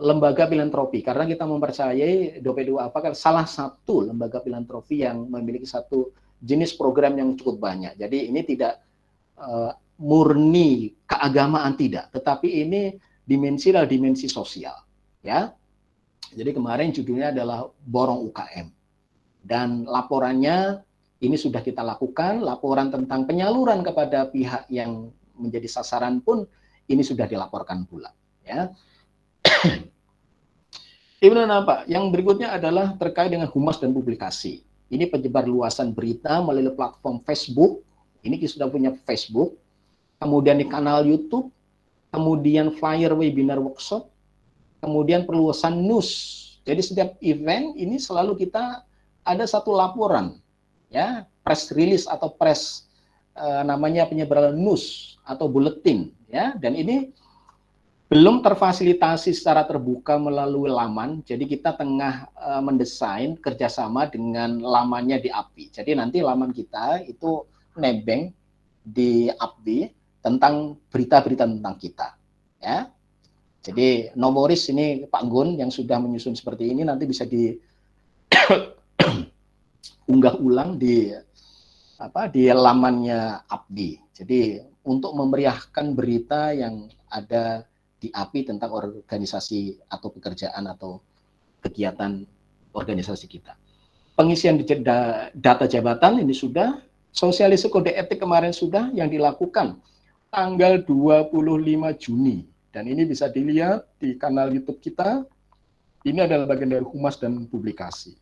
lembaga filantropi, karena kita mempercayai DP2APA kan salah satu lembaga filantropi yang memiliki satu jenis program yang cukup banyak. Jadi ini tidak murni keagamaan, tidak, tetapi ini dimensi sosial, ya. Jadi kemarin judulnya adalah Borong UKM, dan laporannya ini sudah kita lakukan. Laporan tentang penyaluran kepada pihak yang menjadi sasaran pun ini sudah dilaporkan pula, ya. Kemudian apa? Yang berikutnya adalah terkait dengan humas dan publikasi. Ini penyebar luasan berita melalui platform Facebook. Ini kita sudah punya Facebook, kemudian di kanal YouTube, kemudian flyer webinar workshop, kemudian perluasan news. Jadi setiap event ini selalu kita ada satu laporan, ya, press release atau press namanya penyebaran news atau buletin, ya. Dan ini belum terfasilitasi secara terbuka melalui laman. Jadi kita tengah mendesain kerjasama dengan lamannya di API. Jadi nanti laman kita itu nebeng di API tentang berita-berita tentang kita, ya. Jadi no worries, ini Pak Gun yang sudah menyusun seperti ini nanti bisa di unggah ulang di lamannya APDI. Jadi untuk memeriahkan berita yang ada di API tentang organisasi atau pekerjaan atau kegiatan organisasi kita. Pengisian data jabatan ini sudah, sosialisasi kode etik kemarin sudah yang dilakukan tanggal 25 Juni. Dan ini bisa dilihat di kanal YouTube kita. Ini adalah bagian dari humas dan publikasi.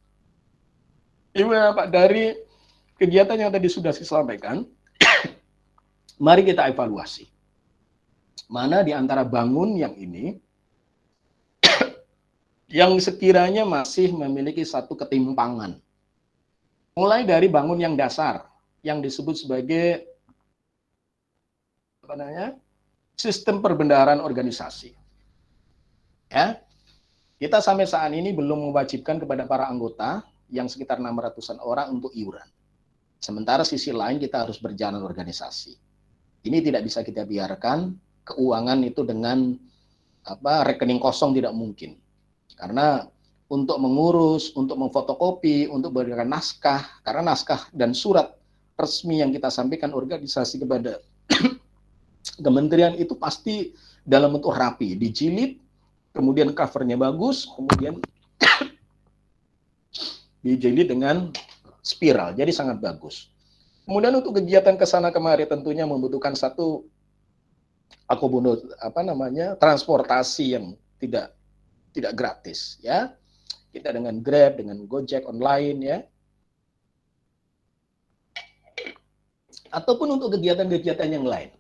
Ibu Bapak, dari kegiatan yang tadi sudah saya sampaikan, mari kita evaluasi. Mana di antara bangun yang ini yang sekiranya masih memiliki satu ketimpangan. Mulai dari bangun yang dasar, yang disebut sebagai sistem perbendaharaan organisasi. Ya, kita sampai saat ini belum mewajibkan kepada para anggota yang sekitar 600-an orang untuk iuran. Sementara sisi lain kita harus berjalan organisasi. Ini tidak bisa kita biarkan keuangan itu dengan rekening kosong, tidak mungkin. Karena untuk mengurus, untuk memfotokopi, untuk memberikan naskah, karena naskah dan surat resmi yang kita sampaikan organisasi kepada kementerian itu pasti dalam bentuk rapi, dijilid, kemudian covernya bagus, kemudian dijilid dengan spiral, jadi sangat bagus. Kemudian untuk kegiatan kesana kemari tentunya membutuhkan satu transportasi yang tidak gratis, ya. Kita dengan Grab, dengan Gojek online, ya. Ataupun untuk kegiatan-kegiatan yang lain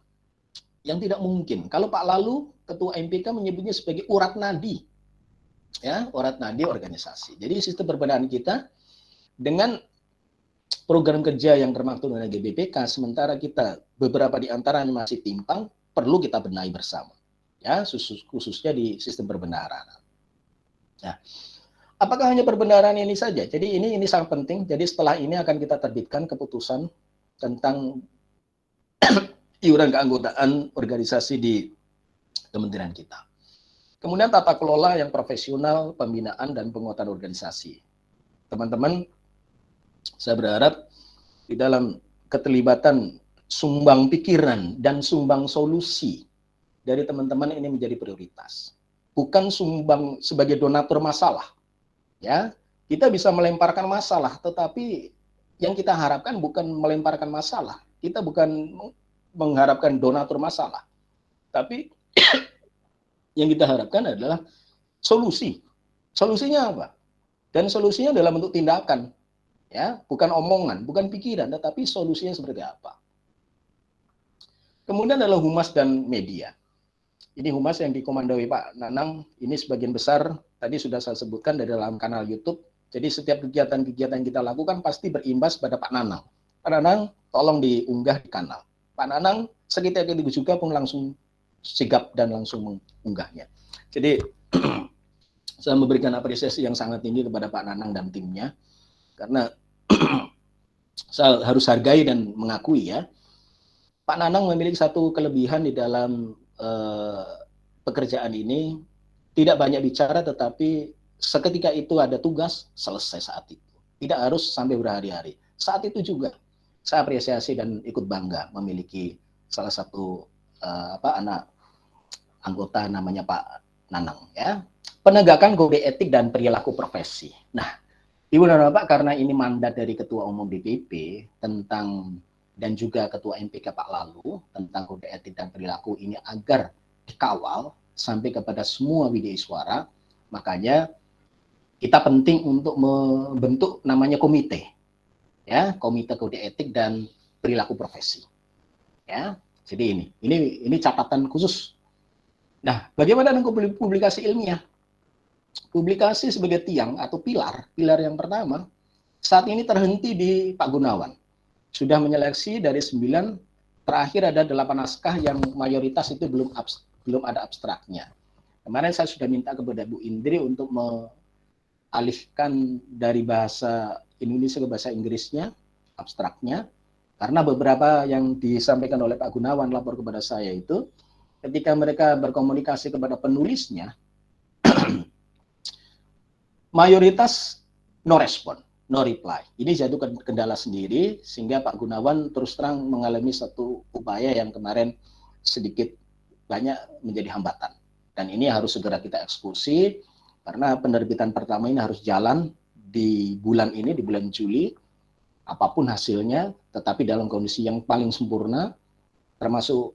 yang tidak mungkin. Kalau Pak Lalu, Ketua MPK menyebutnya sebagai urat nadi, ya, urat nadi organisasi. Jadi sistem perbendaharaan kita dengan program kerja yang termaktub dengan GBPK, sementara kita beberapa di antaranya masih timpang, perlu kita benahi bersama, ya, khususnya di sistem perbendaharaan. Nah, apakah hanya perbendaharaan ini saja? Jadi ini sangat penting. Jadi setelah ini akan kita terbitkan keputusan tentang iuran keanggotaan organisasi di kementerian kita. Kemudian tata kelola yang profesional, pembinaan dan penguatan organisasi. Teman-teman, saya berharap di dalam keterlibatan sumbang pikiran dan sumbang solusi dari teman-teman ini menjadi prioritas. Bukan sumbang sebagai donatur masalah. Ya, kita bisa melemparkan masalah, tetapi yang kita harapkan bukan melemparkan masalah. Kita bukan mengharapkan donatur masalah. Tapi yang kita harapkan adalah solusi. Solusinya apa? Dan solusinya dalam bentuk tindakan. Ya, bukan omongan, bukan pikiran, tetapi solusinya seperti apa. Kemudian adalah humas dan media. Ini humas yang dikomandoi Pak Nanang, ini sebagian besar tadi sudah saya sebutkan dari dalam kanal YouTube. Jadi setiap kegiatan-kegiatan yang kita lakukan pasti berimbas pada Pak Nanang. Pak Nanang tolong diunggah di kanal. Pak Nanang seketika juga pun langsung sigap dan langsung mengunggahnya. Jadi saya memberikan apresiasi yang sangat tinggi kepada Pak Nanang dan timnya, karena saya harus hargai dan mengakui ya, Pak Nanang memiliki satu kelebihan di dalam pekerjaan ini, tidak banyak bicara tetapi seketika itu ada tugas, selesai saat itu. Tidak harus sampai berhari-hari. Saat itu juga saya apresiasi dan ikut bangga memiliki salah satu anak anggota namanya Pak Nanang ya. Penegakan kode etik dan perilaku profesi. Nah, Ibu dan Bapak, karena ini mandat dari Ketua Umum DPP tentang dan juga Ketua MPK Pak Lalu tentang kode etik dan perilaku ini agar dikawal sampai kepada semua widya suara, makanya kita penting untuk membentuk namanya komite, ya, komite kode etik dan perilaku profesi, ya. Jadi ini catatan khusus. Nah, bagaimana dengan publikasi ilmiah? Publikasi sebagai tiang atau pilar yang pertama saat ini terhenti di Pak Gunawan. Sudah menyeleksi dari 9, terakhir ada 8 naskah yang mayoritas itu belum ada abstraknya. Kemarin saya sudah minta kepada Bu Indri untuk alihkan dari bahasa Indonesia ke bahasa Inggrisnya, abstraknya, karena beberapa yang disampaikan oleh Pak Gunawan lapor kepada saya itu, ketika mereka berkomunikasi kepada penulisnya, mayoritas no respon, no reply. Ini jatuh kendala sendiri, sehingga Pak Gunawan terus terang mengalami satu upaya yang kemarin sedikit banyak menjadi hambatan. Dan ini harus segera kita eksekusi, karena penerbitan pertama ini harus jalan di bulan ini, di bulan Juli, apapun hasilnya, tetapi dalam kondisi yang paling sempurna, termasuk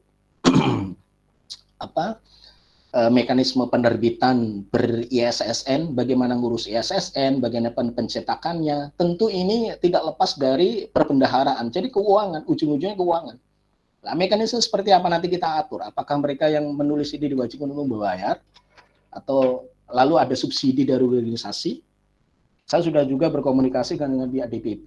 mekanisme penerbitan ber-ISSN, bagaimana ngurus ISSN, bagaimana pencetakannya, tentu ini tidak lepas dari perbendaharaan, jadi keuangan, ujung-ujungnya keuangan. Nah, mekanisme seperti apa nanti kita atur, apakah mereka yang menulis ini diwajibkan untuk membayar, atau lalu ada subsidi dari organisasi. Saya sudah juga berkomunikasi dengan pihak DPP,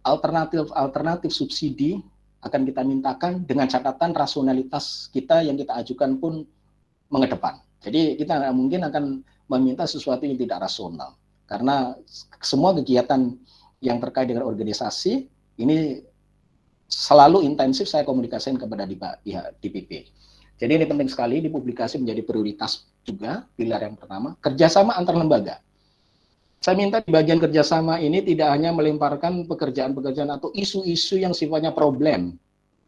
alternatif subsidi akan kita mintakan dengan catatan rasionalitas kita yang kita ajukan pun mengedepan. Jadi kita nggak mungkin akan meminta sesuatu yang tidak rasional, karena semua kegiatan yang terkait dengan organisasi ini selalu intensif saya komunikasikan kepada pihak DPP. Jadi ini penting sekali, dipublikasi menjadi prioritas juga, pilar yang pertama, kerjasama antar lembaga. Saya minta di bagian kerjasama ini tidak hanya melemparkan pekerjaan-pekerjaan atau isu-isu yang sifatnya problem,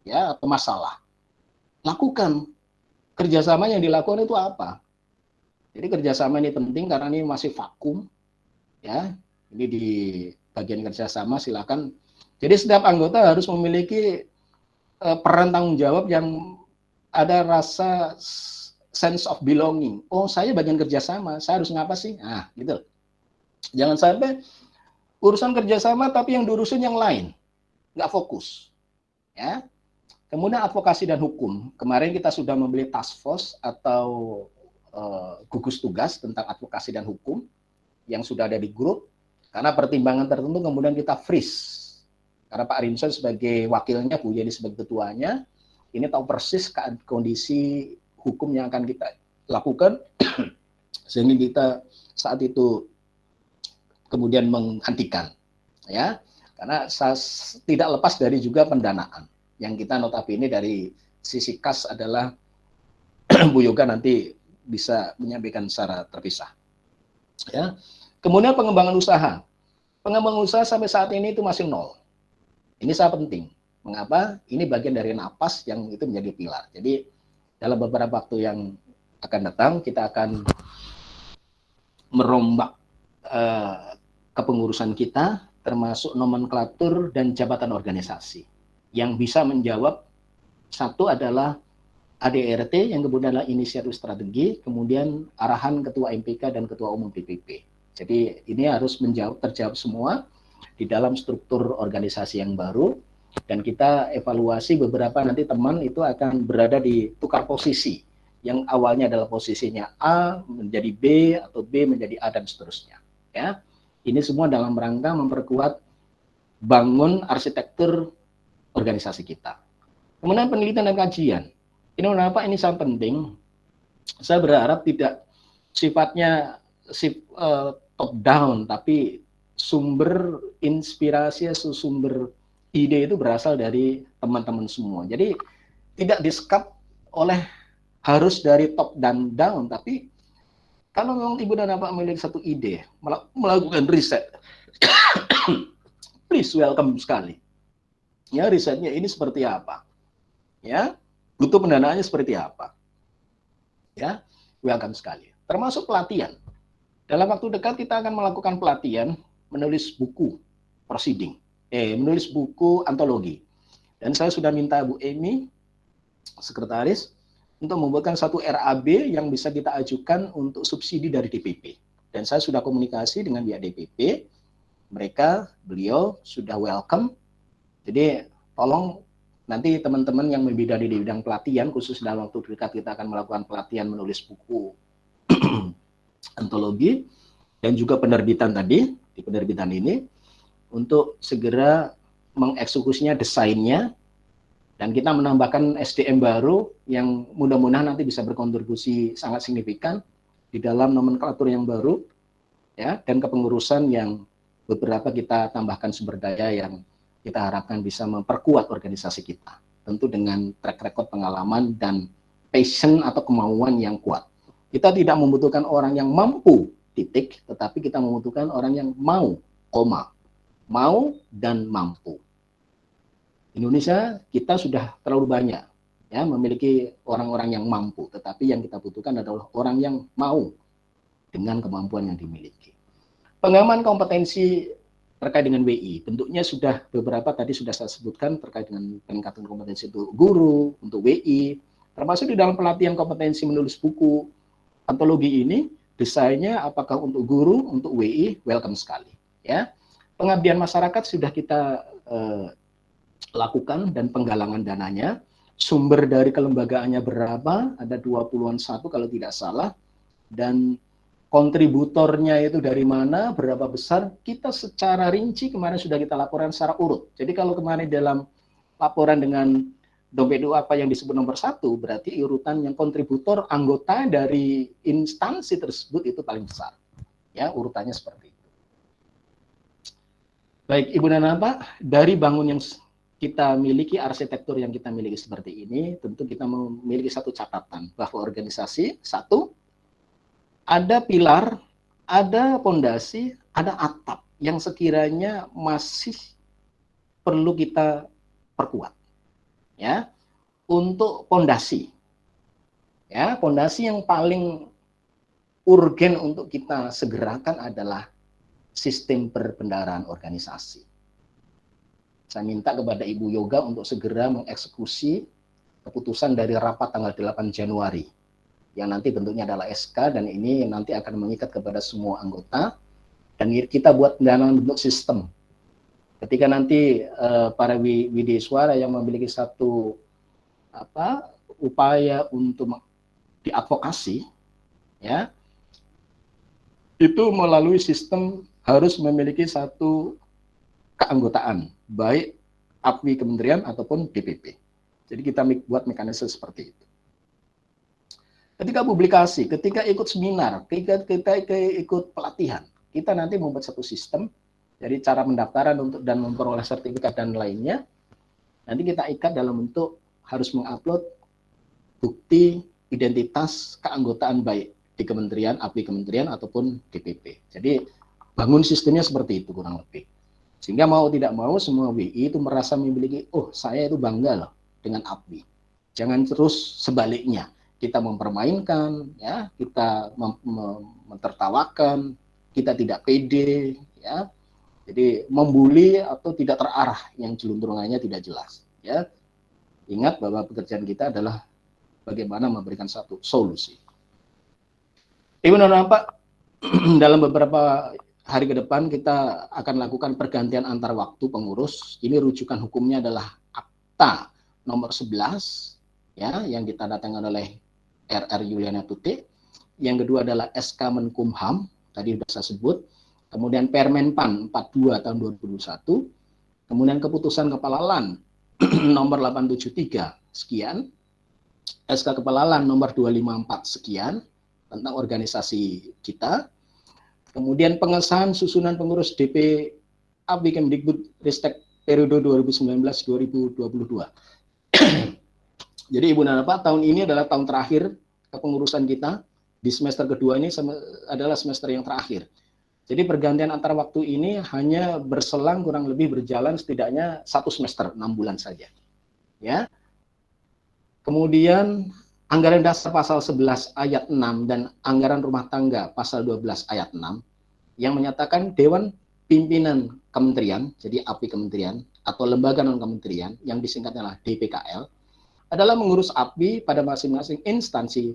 ya, atau masalah. Lakukan. Kerjasama yang dilakukan itu apa? Jadi kerjasama ini penting karena ini masih vakum, ya. Ini di bagian kerjasama silakan. Jadi setiap anggota harus memiliki peran tanggung jawab yang ada rasa sense of belonging. Oh, saya bagian kerjasama, saya harus ngapa sih? Nah, gitu. Jangan sampai urusan kerjasama tapi yang diurusin yang lain, nggak fokus. Ya. Kemudian advokasi dan hukum. Kemarin kita sudah membeli task force atau gugus tugas tentang advokasi dan hukum yang sudah ada di grup. Karena pertimbangan tertentu kemudian kita freeze. Karena Pak Rinson sebagai wakilnya, Bu Yeni sebagai ketuanya, ini tahu persis kondisi hukum yang akan kita lakukan, sehingga kita saat itu kemudian menghentikan, ya, karena tidak lepas dari juga pendanaan yang kita notabene dari sisi kas adalah Bu Yoga nanti bisa menyampaikan secara terpisah, ya. Kemudian pengembangan usaha sampai saat ini itu masih nol. Ini sangat penting. Mengapa? Ini bagian dari napas yang itu menjadi pilar. Jadi dalam beberapa waktu yang akan datang kita akan merombak kepengurusan kita, termasuk nomenklatur dan jabatan organisasi yang bisa menjawab. Satu adalah ADRT yang kemudian adalah inisiatif strategi, kemudian arahan Ketua MPK dan Ketua Umum DPP. Jadi ini harus terjawab semua di dalam struktur organisasi yang baru. Dan kita evaluasi beberapa nanti teman itu akan berada di tukar posisi. Yang awalnya adalah posisinya A menjadi B atau B menjadi A dan seterusnya. Ya, ini semua dalam rangka memperkuat bangun arsitektur organisasi kita. Kemudian penelitian dan kajian. Ini kenapa ini sangat penting. Saya berharap tidak sifatnya top down, tapi sumber inspirasi, sumber ide itu berasal dari teman-teman semua. Jadi tidak disekap oleh harus dari top dan down, tapi kalau memang Ibu dan Bapak memiliki satu ide, melakukan riset, please welcome sekali. Ya, risetnya ini seperti apa? Ya, butuh pendanaannya seperti apa? Ya, welcome sekali. Termasuk pelatihan. Dalam waktu dekat kita akan melakukan pelatihan menulis buku proceeding, menulis buku antologi. Dan saya sudah minta Bu Emi, sekretaris, untuk membuatkan satu RAB yang bisa kita ajukan untuk subsidi dari DPP. Dan saya sudah komunikasi dengan pihak DPP, beliau sudah welcome. Jadi tolong nanti teman-teman yang membidang di bidang pelatihan, khusus dalam waktu dekat kita akan melakukan pelatihan menulis buku antologi dan juga penerbitan tadi, di penerbitan ini, untuk segera mengeksekusinya, desainnya, dan kita menambahkan SDM baru yang mudah-mudahan nanti bisa berkontribusi sangat signifikan di dalam nomenklatur yang baru, ya, dan kepengurusan yang beberapa kita tambahkan sumber daya yang kita harapkan bisa memperkuat organisasi kita, tentu dengan track record pengalaman dan passion atau kemauan yang kuat. Kita tidak membutuhkan orang yang mampu, titik, tetapi kita membutuhkan orang yang mau, koma, mau dan mampu. Indonesia kita sudah terlalu banyak ya memiliki orang-orang yang mampu, tetapi yang kita butuhkan adalah orang yang mau dengan kemampuan yang dimiliki. Pengembangan kompetensi terkait dengan WI, bentuknya sudah beberapa tadi sudah saya sebutkan terkait dengan peningkatan kompetensi untuk guru, untuk WI, termasuk di dalam pelatihan kompetensi menulis buku antologi ini, desainnya apakah untuk guru, untuk WI, welcome sekali. Ya, pengabdian masyarakat sudah kita lakukan dan penggalangan dananya, sumber dari kelembagaannya berapa, ada 20-an satu kalau tidak salah, dan kontributornya itu dari mana, berapa besar, kita secara rinci kemarin sudah kita laporan secara urut. Jadi kalau kemarin dalam laporan dengan dompet apa yang disebut nomor 1, berarti urutan yang kontributor anggota dari instansi tersebut itu paling besar. Ya, urutannya seperti itu. Baik, Ibu dan Bapak, dari bangun yang kita miliki, arsitektur yang kita miliki seperti ini, tentu kita memiliki satu catatan bahwa organisasi, satu, ada pilar, ada pondasi, ada atap yang sekiranya masih perlu kita perkuat. Ya, untuk pondasi. Ya, pondasi yang paling urgen untuk kita segerakan adalah sistem perbendaharaan organisasi. Saya minta kepada Ibu Yoga untuk segera mengeksekusi keputusan dari rapat tanggal 8 Januari yang nanti bentuknya adalah SK, dan ini nanti akan mengikat kepada semua anggota, dan kita buat pendanaan bentuk sistem. Ketika nanti para widiswara yang memiliki satu upaya untuk diadvokasi, ya, itu melalui sistem harus memiliki satu keanggotaan, baik APWI kementerian ataupun DPP. Jadi kita buat mekanisme seperti itu. Ketika publikasi, ketika ikut seminar, ketika kita ikut pelatihan, kita nanti membuat satu sistem, jadi cara pendaftaran untuk dan memperoleh sertifikat dan lainnya, nanti kita ikat dalam bentuk harus mengupload bukti identitas keanggotaan baik di kementerian, APWI kementerian ataupun DPP. Jadi bangun sistemnya seperti itu kurang lebih. Sehingga mau tidak mau semua WI itu merasa memiliki, oh saya itu bangga loh dengan APWI. Jangan terus sebaliknya. Kita mempermainkan, ya, kita mentertawakan, kita tidak pede, ya. Jadi membuli atau tidak terarah yang jelunturungannya tidak jelas, ya. Ingat bahwa pekerjaan kita adalah bagaimana memberikan satu solusi. Ibu dan Bapak, dalam beberapa hari ke depan kita akan lakukan pergantian antar waktu pengurus. Ini rujukan hukumnya adalah Akta nomor 11, ya, yang ditandatangani oleh RR Yuliana Tuti. Yang kedua adalah SK Menkumham, tadi sudah saya sebut. Kemudian Permenpan 42 tahun 2021. Kemudian keputusan Kepala LAN nomor 873 sekian, SK Kepala LAN nomor 254 sekian tentang organisasi kita. Kemudian pengesahan susunan pengurus DP ABI Kemdikbud Ristek periode 2019-2022. Jadi Ibu dan Bapak, tahun ini adalah tahun terakhir kepengurusan kita. Di semester kedua ini adalah semester yang terakhir. Jadi pergantian antar waktu ini hanya berselang kurang lebih berjalan setidaknya 1 semester, 6 bulan saja. Ya. Kemudian anggaran dasar pasal 11 ayat 6 dan anggaran rumah tangga pasal 12 ayat 6 yang menyatakan Dewan Pimpinan Kementerian, jadi API Kementerian atau lembaga non-kementerian yang disingkatnya adalah DPKL, adalah mengurus API pada masing-masing instansi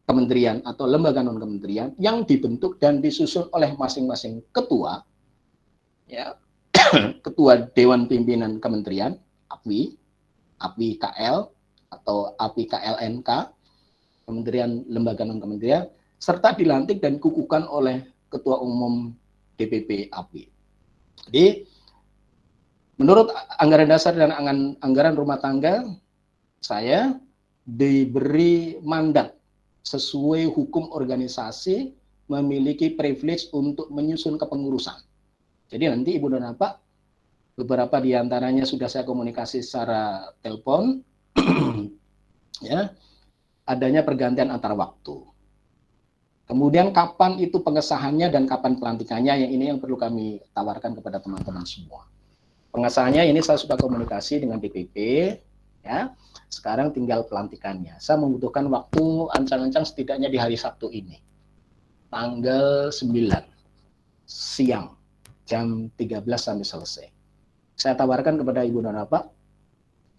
kementerian atau lembaga non-kementerian yang dibentuk dan disusun oleh masing-masing ketua, ya, ketua Dewan Pimpinan Kementerian, API, API KL atau API KLNK, Kementerian Lembaga Non-Kementerian, serta dilantik dan dikukuhkan oleh Ketua Umum DPP API. Jadi, menurut anggaran dasar dan anggaran rumah tangga, saya diberi mandat sesuai hukum organisasi memiliki privilege untuk menyusun kepengurusan. Jadi nanti Ibu dan Bapak, beberapa di antaranya sudah saya komunikasi secara telepon, ya, adanya pergantian antar waktu. Kemudian kapan itu pengesahannya dan kapan pelantikannya, yang ini yang perlu kami tawarkan kepada teman-teman semua. Pengesahannya ini saya sudah komunikasi dengan DPP, ya. Sekarang tinggal pelantikannya. Saya membutuhkan waktu ancang-ancang setidaknya di hari Sabtu ini, tanggal 9 siang, jam 13 sampai selesai. Saya tawarkan kepada Ibu dan Bapak.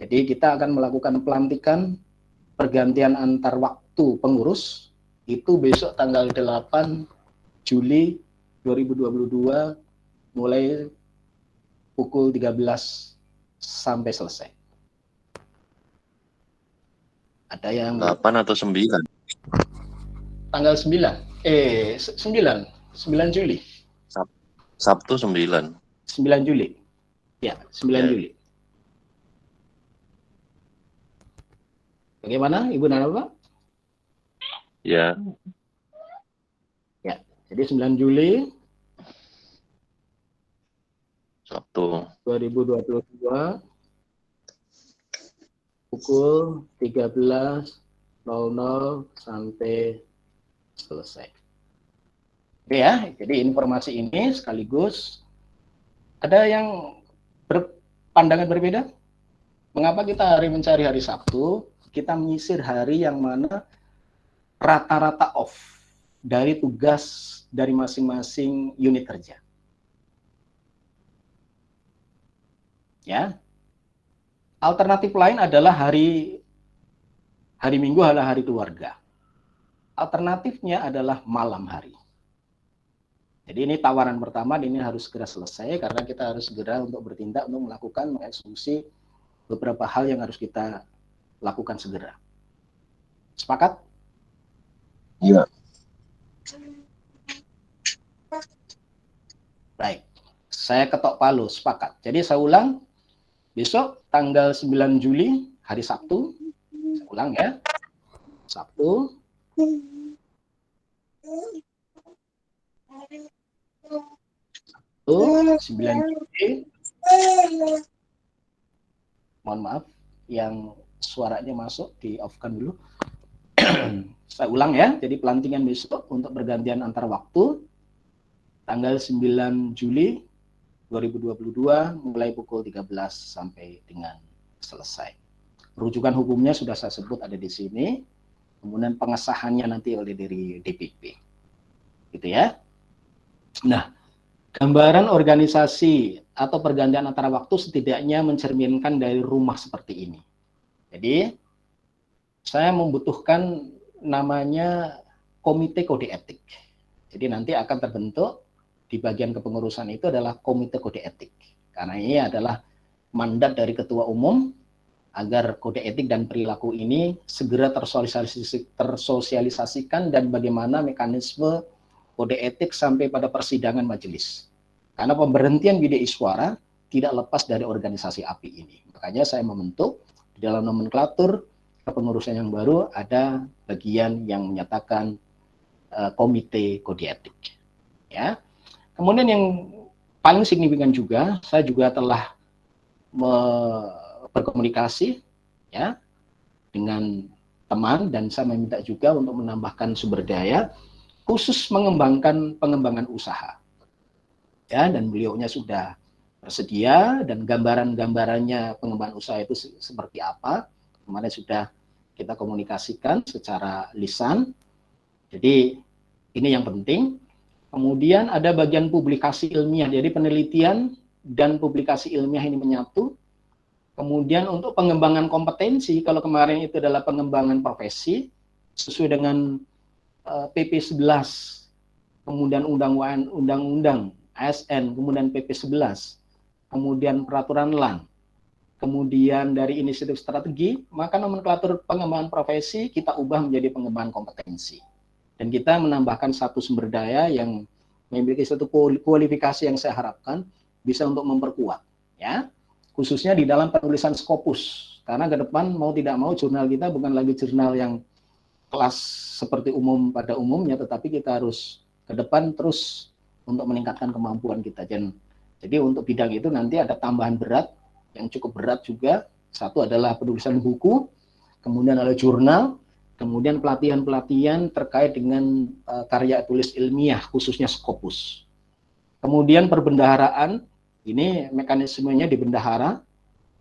Jadi kita akan melakukan pelantikan pergantian antar waktu pengurus itu besok tanggal 8 Juli 2022 mulai pukul 13 sampai selesai. Ada yang 8 atau 9? tanggal 9 Juli. Sabtu 9. 9 Juli. Ya, 9 Juli. Bagaimana Ibu dan Bapak? Ya. Ya, jadi 9 Juli Sabtu 2022 pukul 13.00 sampai selesai. Oke ya, jadi informasi ini sekaligus ada yang berpandangan berbeda. Mengapa kita mencari hari Sabtu? Kita menyisir hari yang mana rata-rata off dari tugas dari masing-masing unit kerja. Ya. Alternatif lain adalah hari Minggu adalah hari keluarga. Alternatifnya adalah malam hari. Jadi ini tawaran pertama, ini harus segera selesai karena kita harus segera untuk bertindak untuk melakukan mengeksekusi beberapa hal yang harus kita lakukan segera. Sepakat? Iya. Baik. Saya ketok palu, sepakat. Jadi saya ulang, besok tanggal 9 Juli, hari Sabtu, saya ulang ya, Sabtu, Sabtu 9 Juli, mohon maaf, yang suaranya masuk, di off-kan dulu. Saya ulang ya, jadi pelantikan besok untuk pergantian antar waktu, tanggal 9 Juli 2022 mulai pukul 13 sampai dengan selesai. Rujukan hukumnya sudah saya sebut ada di sini, kemudian pengesahannya nanti oleh dari DPP. Gitu ya. Nah, gambaran organisasi atau pergantian antara waktu setidaknya mencerminkan dari rumah seperti ini. Jadi, saya membutuhkan namanya komite kode etik. Jadi nanti akan terbentuk di bagian kepengurusan itu adalah komite kode etik. Karena ini adalah mandat dari ketua umum agar kode etik dan perilaku ini segera tersosialisasikan dan bagaimana mekanisme kode etik sampai pada persidangan majelis. Karena pemberhentian bidik iswara tidak lepas dari organisasi API ini. Makanya saya membentuk di dalam nomenklatur kepengurusan yang baru ada bagian yang menyatakan komite kode etik. Ya. Kemudian yang paling signifikan juga, saya juga telah berkomunikasi ya dengan teman, dan saya meminta juga untuk menambahkan sumber daya khusus pengembangan usaha. Ya, dan beliaunya sudah bersedia, dan gambarannya pengembangan usaha itu seperti apa kemarin sudah kita komunikasikan secara lisan. Jadi ini yang penting. Kemudian ada bagian publikasi ilmiah, jadi penelitian dan publikasi ilmiah ini menyatu. Kemudian untuk pengembangan kompetensi, kalau kemarin itu adalah pengembangan profesi sesuai dengan PP 11, kemudian undang-undang ASN, kemudian PP 11, kemudian peraturan LAN, kemudian dari inisiatif strategi, maka nomenklatur pengembangan profesi kita ubah menjadi pengembangan kompetensi. Dan kita menambahkan satu sumber daya yang memiliki satu kualifikasi yang saya harapkan bisa untuk memperkuat, ya. Khususnya di dalam penulisan Scopus, karena ke depan mau tidak mau jurnal kita bukan lagi jurnal yang kelas seperti umum pada umumnya, tetapi kita harus ke depan terus untuk meningkatkan kemampuan kita. Jadi untuk bidang itu nanti ada tambahan berat yang cukup berat juga. Satu adalah penulisan buku, kemudian ada jurnal, kemudian pelatihan-pelatihan terkait dengan karya tulis ilmiah khususnya Scopus. Kemudian perbendaharaan, ini mekanismenya di bendahara.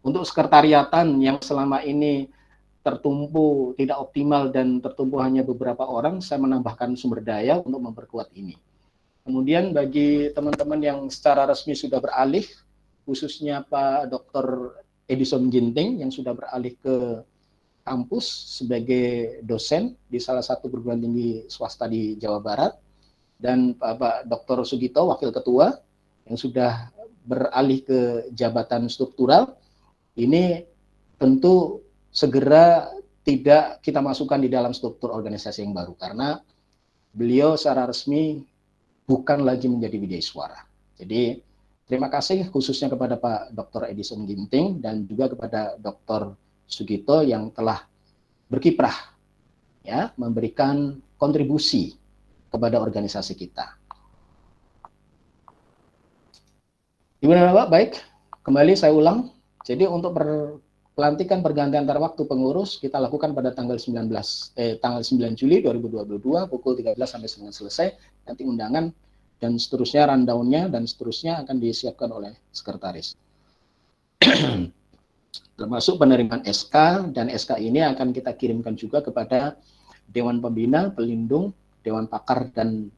Untuk sekretariatan yang selama ini tertumpu tidak optimal dan tertumpu hanya beberapa orang, saya menambahkan sumber daya untuk memperkuat ini. Kemudian bagi teman-teman yang secara resmi sudah beralih, khususnya Pak Dr. Edison Ginting yang sudah beralih ke kampus sebagai dosen di salah satu perguruan tinggi swasta di Jawa Barat, dan Pak Dr. Sugito, Wakil Ketua, yang sudah beralih ke jabatan struktural, ini tentu segera tidak kita masukkan di dalam struktur organisasi yang baru, karena beliau secara resmi bukan lagi menjadi Widya Suara. Jadi terima kasih khususnya kepada Pak Dr. Edison Ginting dan juga kepada Dr. Sugito yang telah berkiprah, ya, memberikan kontribusi kepada organisasi kita. Ibu dan Bapak, baik, kembali saya ulang. Jadi untuk pelantikan pergantian antar waktu pengurus kita lakukan pada tanggal 9 Juli 2022 pukul 13 sampai dengan selesai. Nanti undangan dan seterusnya, rundown-nya dan seterusnya akan disiapkan oleh sekretaris. Termasuk penerimaan SK, dan SK ini akan kita kirimkan juga kepada Dewan Pembina, Pelindung, Dewan Pakar, dan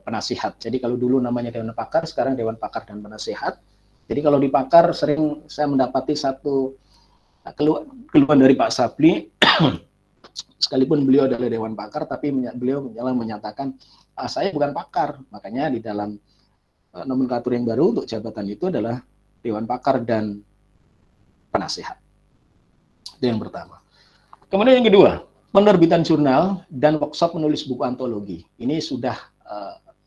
penasihat. Jadi kalau dulu namanya Dewan Pakar, sekarang Dewan Pakar dan Penasihat. Jadi kalau di Pakar sering saya mendapati satu keluhan dari Pak Sapli, sekalipun beliau adalah Dewan Pakar, tapi beliau menyatakan, saya bukan pakar. Makanya di dalam nomenklatur yang baru untuk jabatan itu adalah Dewan Pakar dan Penasihat. Itu yang pertama. Kemudian yang kedua, penerbitan jurnal dan workshop menulis buku antologi. Ini sudah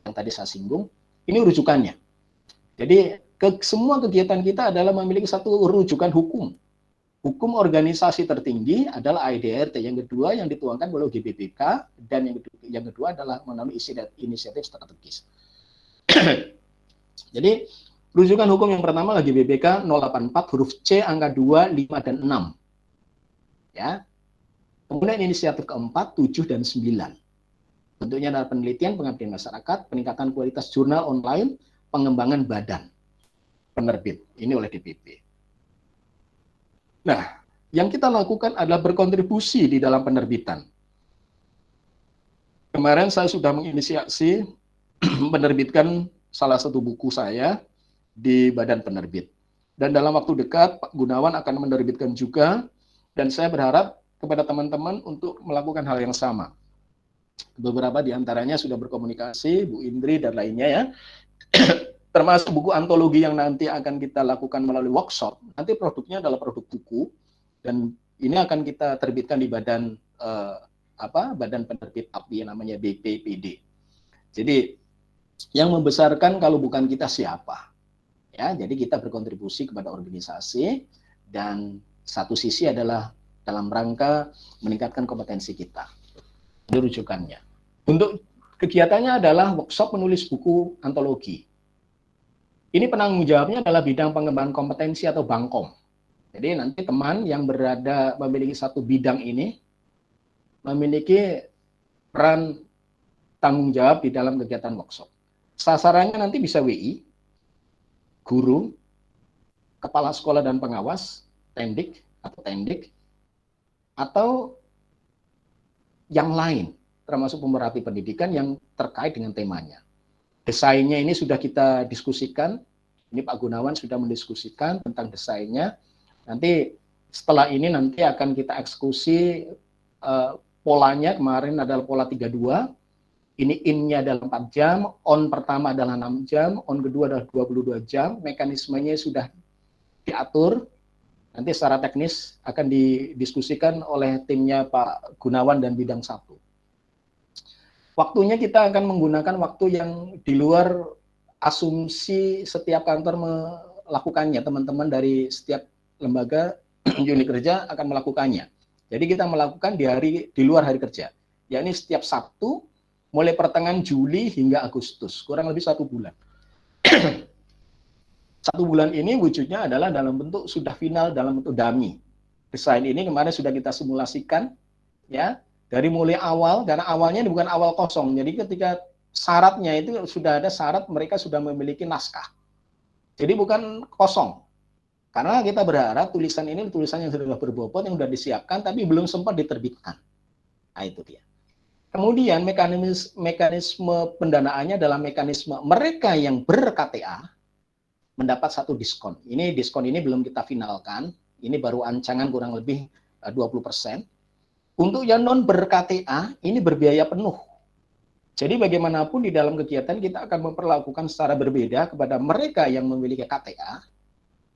yang tadi saya singgung, ini rujukannya. Jadi semua kegiatan kita adalah memiliki satu rujukan hukum. Hukum organisasi tertinggi adalah AIDRT, yang kedua yang dituangkan oleh GBBK, dan yang kedua adalah melalui inisiatif strategis. Jadi rujukan hukum yang pertama lagi GBBK 084 huruf C angka 2, 5, dan 6. Ya. Kemudian inisiatif keempat, 7, dan 9. Bentuknya adalah penelitian, pengabdian masyarakat, peningkatan kualitas jurnal online, pengembangan badan penerbit. Ini oleh DPP. Nah, yang kita lakukan adalah berkontribusi di dalam penerbitan. Kemarin saya sudah menginisiasi menerbitkan salah satu buku saya di badan penerbit. Dan dalam waktu dekat, Pak Gunawan akan menerbitkan juga, dan saya berharap kepada teman-teman untuk melakukan hal yang sama. Beberapa di antaranya sudah berkomunikasi, Bu Indri dan lainnya ya, termasuk buku antologi yang nanti akan kita lakukan melalui workshop. Nanti produknya adalah produk buku, dan ini akan kita terbitkan di badan badan penerbit API yang namanya BPPD. Jadi yang membesarkan kalau bukan kita siapa? Ya, jadi kita berkontribusi kepada organisasi dan satu sisi adalah dalam rangka meningkatkan kompetensi kita. Ini rujukannya. Untuk kegiatannya adalah workshop menulis buku antologi. Ini penanggung jawabnya adalah bidang pengembangan kompetensi atau Bangkom. Jadi nanti teman yang memiliki satu bidang ini memiliki peran tanggung jawab di dalam kegiatan workshop. Sasarannya nanti bisa WI, guru, kepala sekolah dan pengawas, tendik, atau yang lain, termasuk pemerhati pendidikan yang terkait dengan temanya. Desainnya ini sudah kita diskusikan, ini Pak Gunawan sudah mendiskusikan tentang desainnya. Nanti setelah ini nanti akan kita eksekusi polanya, kemarin adalah pola 32, ini in-nya adalah 4 jam, on pertama adalah 6 jam, on kedua adalah 22 jam, mekanismenya sudah diatur, nanti secara teknis akan didiskusikan oleh timnya Pak Gunawan dan bidang 1. Waktunya kita akan menggunakan waktu yang di luar asumsi setiap kantor melakukannya, teman-teman dari setiap lembaga unit kerja akan melakukannya. Jadi kita melakukan di luar hari kerja, yakni setiap Sabtu, mulai pertengahan Juli hingga Agustus, kurang lebih 1 bulan. 1 bulan ini wujudnya adalah dalam bentuk sudah final, dalam bentuk dummy. Desain ini kemarin sudah kita simulasikan, ya, dari mulai awal, karena awalnya ini bukan awal kosong. Jadi ketika syaratnya itu sudah ada syarat mereka sudah memiliki naskah. Jadi bukan kosong. Karena kita berharap tulisan ini tulisan yang sudah berbobot, yang sudah disiapkan, tapi belum sempat diterbitkan. Nah, itu dia. Kemudian mekanisme pendanaannya adalah mekanisme mereka yang ber-KTA mendapat satu diskon. Diskon ini belum kita finalkan, ini baru ancangan kurang lebih 20%. Untuk yang non ber-KTA ini berbiaya penuh. Jadi bagaimanapun di dalam kegiatan kita akan memperlakukan secara berbeda kepada mereka yang memiliki KTA.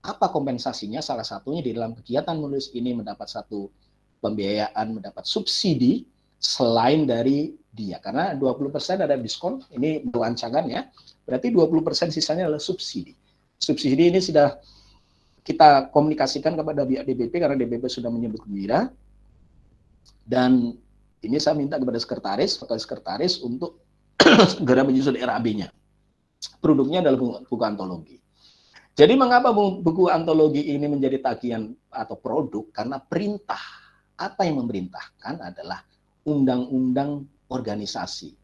Apa kompensasinya? Salah satunya di dalam kegiatan menulis ini mendapat satu pembiayaan, mendapat subsidi selain dari dia. Karena 20% ada diskon, ini baru ancangan ya. Berarti 20% sisanya adalah subsidi. Subsidi ini sudah kita komunikasikan kepada pihak DBP karena DBP sudah menyebut gembira. Dan ini saya minta kepada wakil sekretaris untuk segera menyusun RAB-nya. Produknya adalah buku antologi. Jadi mengapa buku antologi ini menjadi tagihan atau produk? Karena perintah. Apa yang memerintahkan adalah undang-undang organisasi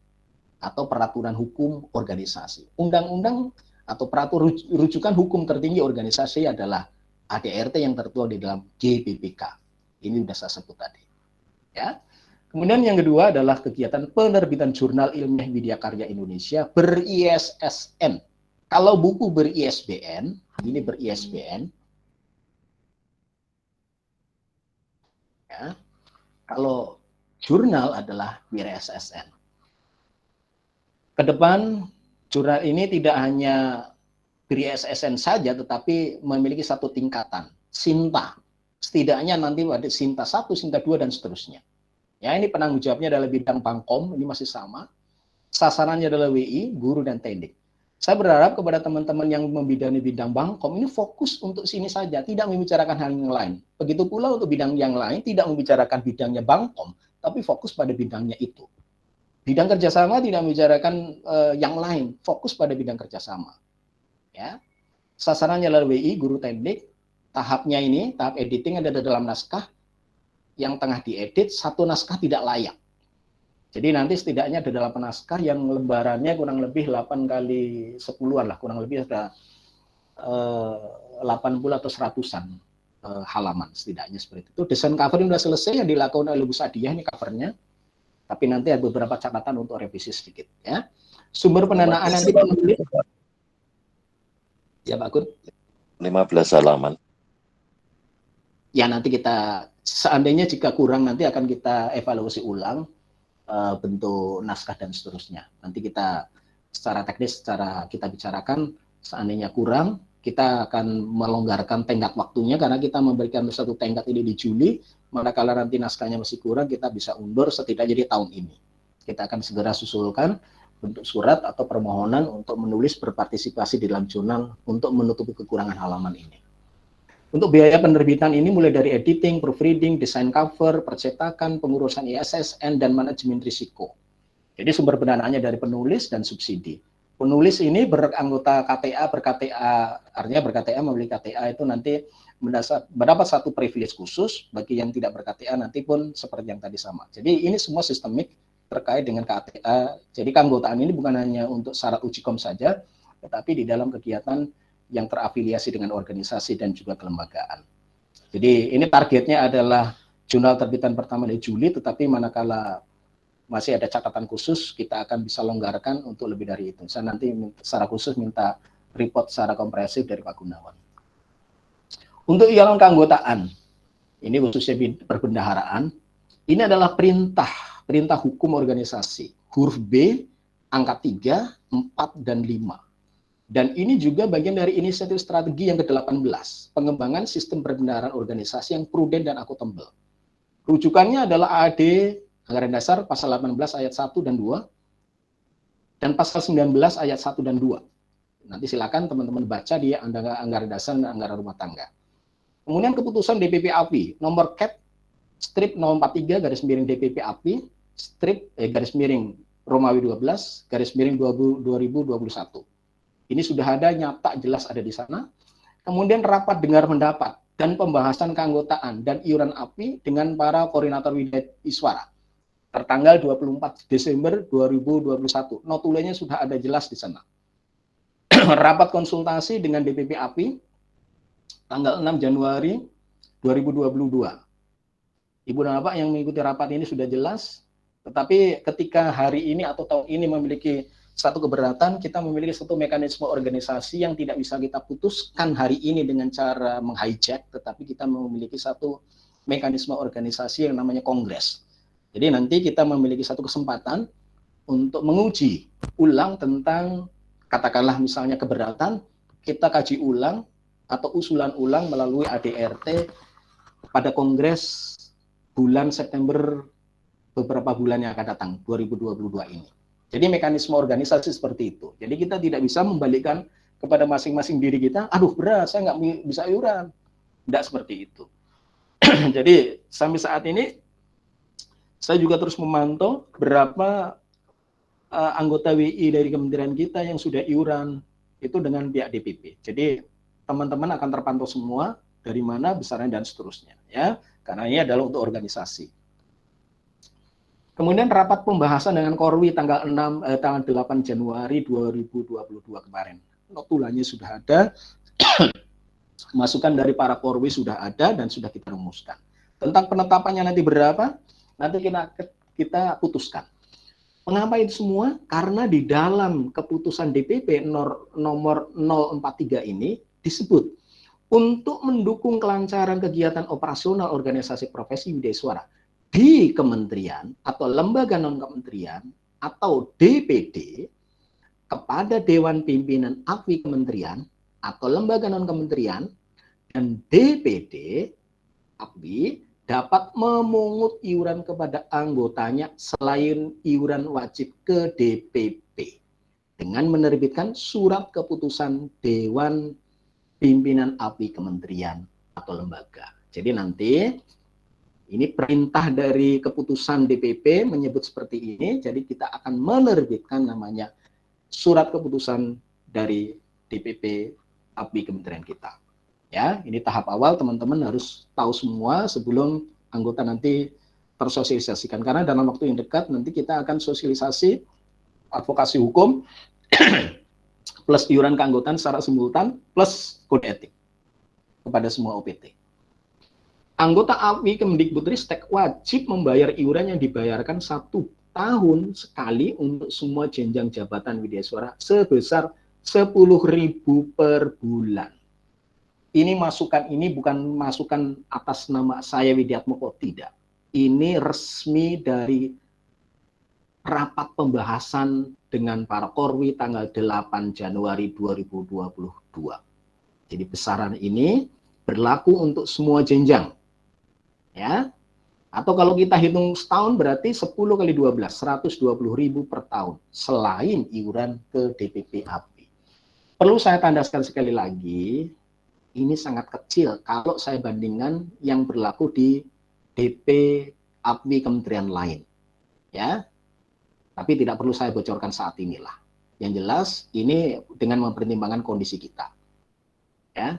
atau peraturan hukum organisasi. Undang-undang atau peraturan rujukan hukum tertinggi organisasi adalah ADRT yang tertuang di dalam GBBK. Ini sudah saya sebut tadi. Ya. Kemudian yang kedua adalah kegiatan penerbitan jurnal ilmiah Widya Karya Indonesia ber-ISSN. Kalau buku ber-ISBN, ini ber-ISBN. Ya. Kalau jurnal adalah ber-ISSN. Ke depan jurnal ini tidak hanya ber-ISSN saja, tetapi memiliki satu tingkatan, SINTA. Setidaknya nanti ada SINTA 1, SINTA 2, dan seterusnya. Ya, ini penanggung jawabnya adalah bidang Bangkom, ini masih sama. Sasarannya adalah WI, guru, dan tendik. Saya berharap kepada teman-teman yang membidangi bidang Bangkom, ini fokus untuk sini saja, tidak membicarakan hal yang lain. Begitu pula untuk bidang yang lain, tidak membicarakan bidangnya Bangkom, tapi fokus pada bidangnya itu. Bidang kerjasama tidak membicarakan yang lain, fokus pada bidang kerjasama. Ya. Sasarannya adalah WI, guru, tendik. Tahapnya ini, tahap editing ada di dalam naskah, yang tengah diedit, satu naskah tidak layak. Jadi nanti setidaknya ada 8 naskah yang lembarannya kurang lebih 8 kali 10-an lah, kurang lebih ada 80 atau 100-an halaman setidaknya seperti itu. Desain cover ini sudah selesai, yang dilakukan oleh Bu Sadiah, ini covernya. Tapi nanti ada beberapa catatan untuk revisi sedikit. Ya. Sumber pendanaan nanti penulis. Ya Pak Gun. 15 halaman. Ya nanti kita, seandainya jika kurang nanti akan kita evaluasi ulang. Bentuk naskah dan seterusnya. Nanti kita secara teknis, secara kita bicarakan, seandainya kurang, kita akan melonggarkan tenggat waktunya, karena kita memberikan satu tenggat ini di Juli, manakala nanti naskahnya masih kurang, kita bisa undur setidaknya di tahun ini. Kita akan segera susulkan, bentuk surat atau permohonan untuk menulis berpartisipasi di dalam jurnal untuk menutupi kekurangan halaman ini. Untuk biaya penerbitan ini mulai dari editing, proofreading, desain cover, percetakan, pengurusan ISSN, dan manajemen risiko. Jadi sumber pendanaannya dari penulis dan subsidi. Penulis ini beranggota KTA, artinya ber-KTA, membeli KTA itu nanti mendapat satu privilege khusus, bagi yang tidak ber-KTA nanti pun seperti yang tadi sama. Jadi ini semua sistemik terkait dengan KTA. Jadi keanggotaan ini bukan hanya untuk syarat ujikom saja, tetapi di dalam kegiatan yang terafiliasi dengan organisasi dan juga kelembagaan. Jadi ini targetnya adalah jurnal terbitan pertama di Juli, tetapi manakala masih ada catatan khusus, kita akan bisa longgarkan untuk lebih dari itu. Saya nanti secara khusus minta report secara komprehensif dari Pak Gunawan. Untuk iuran keanggotaan, ini khususnya perbendaharaan, ini adalah perintah hukum organisasi, huruf B, angka 3, 4, dan 5. Dan ini juga bagian dari inisiatif strategi yang ke-18, pengembangan sistem perbendaharaan organisasi yang prudent dan akuntabel. Rujukannya adalah AAD Anggaran Dasar pasal 18 ayat 1 dan 2 dan pasal 19 ayat 1 dan 2. Nanti silakan teman-teman baca di Anggaran Dasar dan Anggaran Rumah Tangga. Kemudian keputusan DPP API nomor CAP strip 043 garis miring DPP API strip garis miring Romawi 12 garis miring 2021. Ini sudah ada, nyata, jelas ada di sana. Kemudian rapat dengar pendapat dan pembahasan keanggotaan dan iuran API dengan para koordinator Widya Iswara tertanggal 24 Desember 2021. Notulenya sudah ada jelas di sana. Rapat konsultasi dengan DPP API tanggal 6 Januari 2022. Ibu dan Bapak yang mengikuti rapat ini sudah jelas, tetapi ketika hari ini atau tahun ini memiliki satu keberatan, kita memiliki satu mekanisme organisasi yang tidak bisa kita putuskan hari ini dengan cara menghijack, tetapi kita memiliki satu mekanisme organisasi yang namanya kongres. Jadi nanti kita memiliki satu kesempatan untuk menguji ulang tentang, katakanlah misalnya keberatan, kita kaji ulang atau usulan ulang melalui ADRT pada kongres bulan September beberapa bulan yang akan datang, 2022 ini. Jadi mekanisme organisasi seperti itu. Jadi kita tidak bisa membalikkan kepada masing-masing diri kita, aduh berat, saya nggak bisa iuran. Tidak seperti itu. Jadi sampai saat ini, saya juga terus memantau berapa anggota WI dari kementerian kita yang sudah iuran itu dengan pihak DPP. Jadi teman-teman akan terpantau semua dari mana besarnya dan seterusnya, ya. Karena ini adalah untuk organisasi. Kemudian rapat pembahasan dengan Korwi tanggal 8 Januari 2022 kemarin. Notulanya sudah ada, masukan dari para Korwi sudah ada dan sudah kita rumuskan. Tentang penetapannya nanti berapa, nanti kita putuskan. Mengapa itu semua? Karena di dalam keputusan DPP nomor 043 ini disebut untuk mendukung kelancaran kegiatan operasional organisasi profesi Widya Iswara di kementerian atau lembaga non-kementerian atau DPD kepada Dewan Pimpinan API Kementerian atau lembaga non-kementerian dan DPD API dapat memungut iuran kepada anggotanya selain iuran wajib ke DPP dengan menerbitkan surat keputusan Dewan Pimpinan API Kementerian atau lembaga. Jadi nanti ini perintah dari keputusan DPP menyebut seperti ini, jadi kita akan menerbitkan namanya surat keputusan dari DPP API Kementerian kita. Ya, ini tahap awal, teman-teman harus tahu semua sebelum anggota nanti tersosialisasikan. Karena dalam waktu yang dekat nanti kita akan sosialisasi advokasi hukum plus iuran keanggotaan secara simultan plus kode etik kepada semua OPT. Anggota API Kemendikbudristek wajib membayar iuran yang dibayarkan 1 tahun sekali untuk semua jenjang jabatan Widya Iswara sebesar 10.000 per bulan. Ini masukan ini bukan masukan atas nama saya Widiatmoko, tidak. Ini resmi dari rapat pembahasan dengan para Korwi tanggal 8 Januari 2022. Jadi besaran ini berlaku untuk semua jenjang. Ya. Atau kalau kita hitung setahun berarti 10 kali 12, 120.000 per tahun selain iuran ke DPP API. Perlu saya tandaskan sekali lagi, ini sangat kecil kalau saya bandingkan yang berlaku di DP API kementerian lain. Ya. Tapi tidak perlu saya bocorkan saat inilah. Yang jelas ini dengan mempertimbangkan kondisi kita. Ya.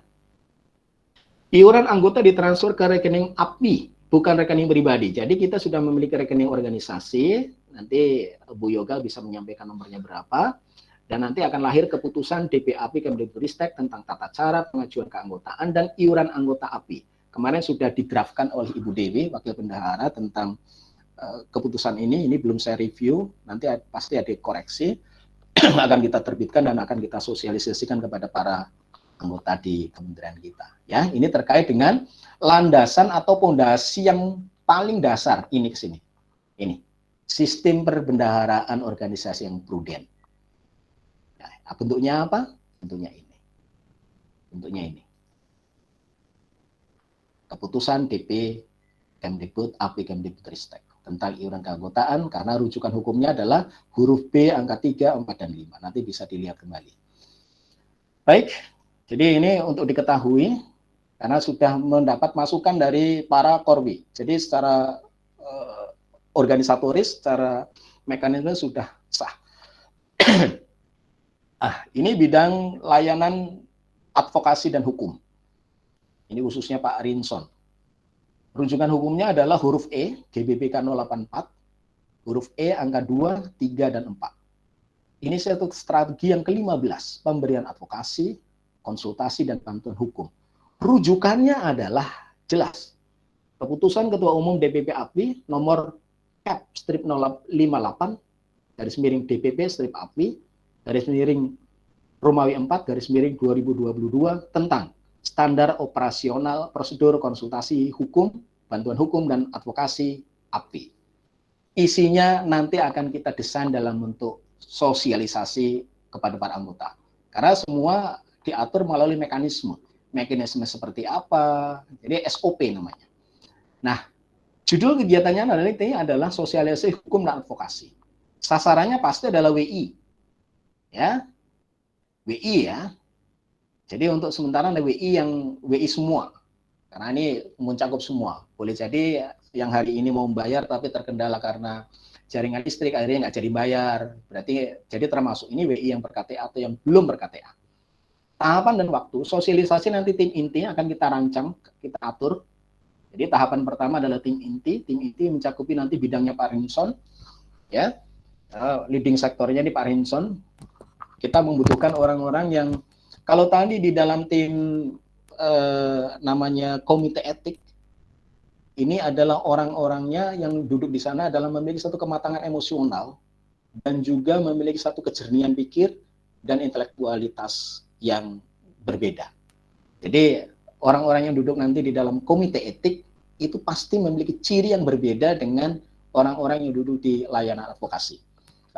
Iuran anggota ditransfer ke rekening API, bukan rekening pribadi. Jadi kita sudah memiliki rekening organisasi, nanti Bu Yoga bisa menyampaikan nomornya berapa, dan nanti akan lahir keputusan DPAPI Kemdikbudristek tentang tata cara pengajuan keanggotaan dan iuran anggota API. Kemarin sudah didraftkan oleh Ibu Dewi, Wakil Bendahara, tentang keputusan ini belum saya review, nanti pasti ada koreksi, akan kita terbitkan dan akan kita sosialisasikan kepada para anggota di kementerian kita. Ya, ini terkait dengan landasan atau pondasi yang paling dasar ini ke sini. Ini sistem perbendaharaan organisasi yang prudent. Nah, bentuknya apa? Bentuknya ini. Bentuknya ini. Keputusan DP Kemdikbud API Kemdikbudristek tentang iuran keanggotaan, karena rujukan hukumnya adalah huruf B angka 3, 4, dan 5. Nanti bisa dilihat kembali. Baik, jadi ini untuk diketahui, karena sudah mendapat masukan dari para korwi. Jadi secara organisatoris, secara mekanisme sudah sah. Ini bidang layanan advokasi dan hukum. Ini khususnya Pak Rinson. Rujukan hukumnya adalah huruf E, GBBK 084, huruf E, angka 2, 3, dan 4. Ini satu strategi yang ke-15, pemberian advokasi, konsultasi, dan bantuan hukum. Rujukannya adalah jelas. Keputusan Ketua Umum DPP API nomor Cap strip 058, garis miring DPP strip API, garis miring Romawi 4, garis miring 2022, tentang standar operasional prosedur konsultasi hukum, bantuan hukum, dan advokasi API. Isinya nanti akan kita desain dalam bentuk sosialisasi kepada para anggota. Karena semua diatur melalui mekanisme. Mekanisme seperti apa, jadi SOP namanya. Nah, judul kegiatannya adalah sosialisasi hukum dan advokasi. Sasarannya pasti adalah WI. Ya, WI ya. Jadi untuk sementara ada WI yang WI semua, karena ini mencakup semua. Boleh jadi yang hari ini mau membayar tapi terkendala karena jaringan listrik akhirnya nggak jadi bayar. Berarti jadi termasuk ini WI yang ber-KTA atau yang belum ber-KTA. Tahapan dan waktu sosialisasi nanti tim inti akan kita rancang, kita atur. Jadi tahapan pertama adalah tim inti. Tim inti mencakupi nanti bidangnya Pak Rinson, ya, leading sektornya di Pak Rinson. Kita membutuhkan orang-orang yang kalau tadi di dalam tim namanya komite etik, ini adalah orang-orangnya yang duduk di sana adalah memiliki satu kematangan emosional dan juga memiliki satu kejernihan pikir dan intelektualitas yang berbeda. Jadi orang-orang yang duduk nanti di dalam komite etik itu pasti memiliki ciri yang berbeda dengan orang-orang yang duduk di layanan advokasi.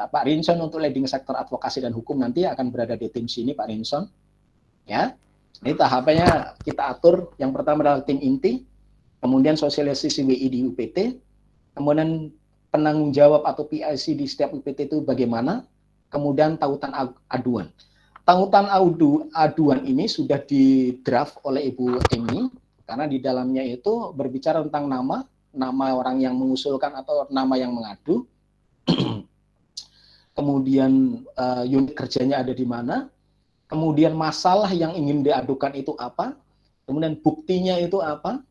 Nah, Pak Rinson untuk leading sektor advokasi dan hukum nanti akan berada di tim sini, Pak Rinson. Ya, ini tahapannya kita atur. Yang pertama adalah tim inti, kemudian sosialisasi WI di UPT, kemudian penanggung jawab atau PIC di setiap UPT itu bagaimana, kemudian tautan aduan. Tautan aduan ini sudah di draft oleh Ibu Emi, karena di dalamnya itu berbicara tentang nama orang yang mengusulkan atau nama yang mengadu, kemudian unit kerjanya ada di mana, kemudian masalah yang ingin diadukan itu apa, kemudian buktinya itu apa,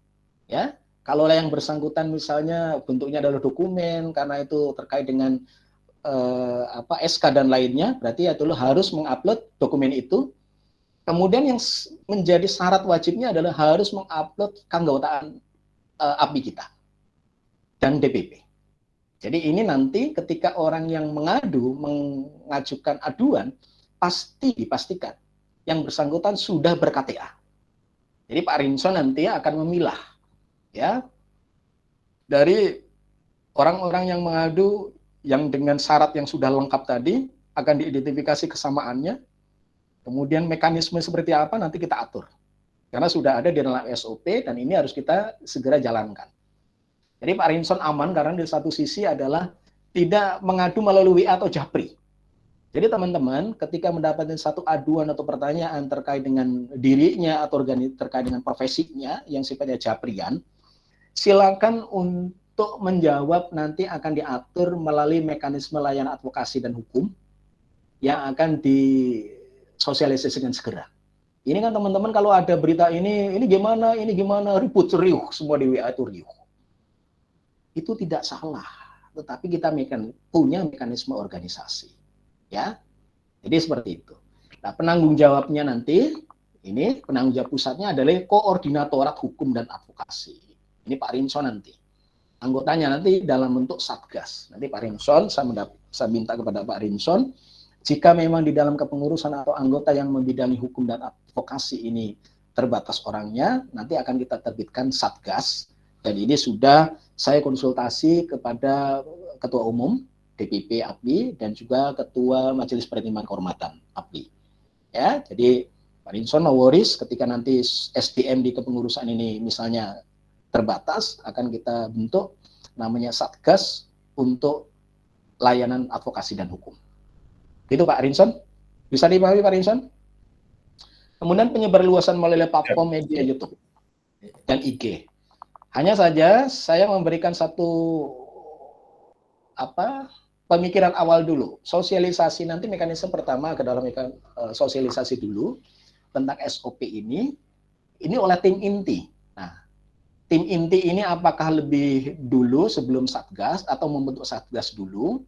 ya. Kalau yang bersangkutan misalnya bentuknya adalah dokumen, karena itu terkait dengan SK dan lainnya, berarti itu harus mengupload dokumen itu. Kemudian yang menjadi syarat wajibnya adalah harus mengupload keanggotaan API kita dan DPP. Jadi ini nanti ketika orang yang mengajukan aduan, pasti dipastikan yang bersangkutan sudah ber-KTA. Jadi Pak Rinson nanti akan memilah, ya, dari orang-orang yang mengadu yang dengan syarat yang sudah lengkap tadi, akan diidentifikasi kesamaannya, kemudian mekanisme seperti apa nanti kita atur. Karena sudah ada di dalam SOP dan ini harus kita segera jalankan. Jadi Pak Rinson aman karena di satu sisi adalah tidak mengadu melalui WA atau Japri. Jadi teman-teman ketika mendapatkan satu aduan atau pertanyaan terkait dengan dirinya atau terkait dengan profesinya yang sifatnya Japrian, silakan untuk menjawab nanti akan diatur melalui mekanisme layanan advokasi dan hukum yang akan disosialisasikan segera. Ini kan teman-teman kalau ada berita ini gimana, ribut riuh, semua di WA itu riuh. Itu tidak salah, tetapi kita punya mekanisme organisasi. Ya, jadi seperti itu. Nah, penanggung jawabnya nanti, ini penanggung jawab pusatnya adalah Koordinatorat Hukum dan Advokasi. Ini Pak Rinson nanti. Anggotanya nanti dalam bentuk Satgas. Nanti Pak Rinson, saya minta kepada Pak Rinson, jika memang di dalam kepengurusan atau anggota yang membidangi hukum dan advokasi ini terbatas orangnya, nanti akan kita terbitkan Satgas. Dan ini sudah saya konsultasi kepada Ketua Umum DPP API dan juga Ketua Majelis Pertimbangan Kehormatan API. Ya, jadi Pak Rinson no worries ketika nanti SDM di kepengurusan ini misalnya terbatas, akan kita bentuk namanya Satgas untuk layanan advokasi dan hukum. Itu Pak Rinson. Bisa dipahami Pak Rinson? Kemudian penyebarluasan melalui platform media YouTube dan IG. Hanya saja saya memberikan satu pemikiran awal dulu. Sosialisasi nanti mekanisme pertama ke dalam sosialisasi dulu tentang SOP ini oleh tim inti. Nah, tim inti ini apakah lebih dulu sebelum Satgas atau membentuk Satgas dulu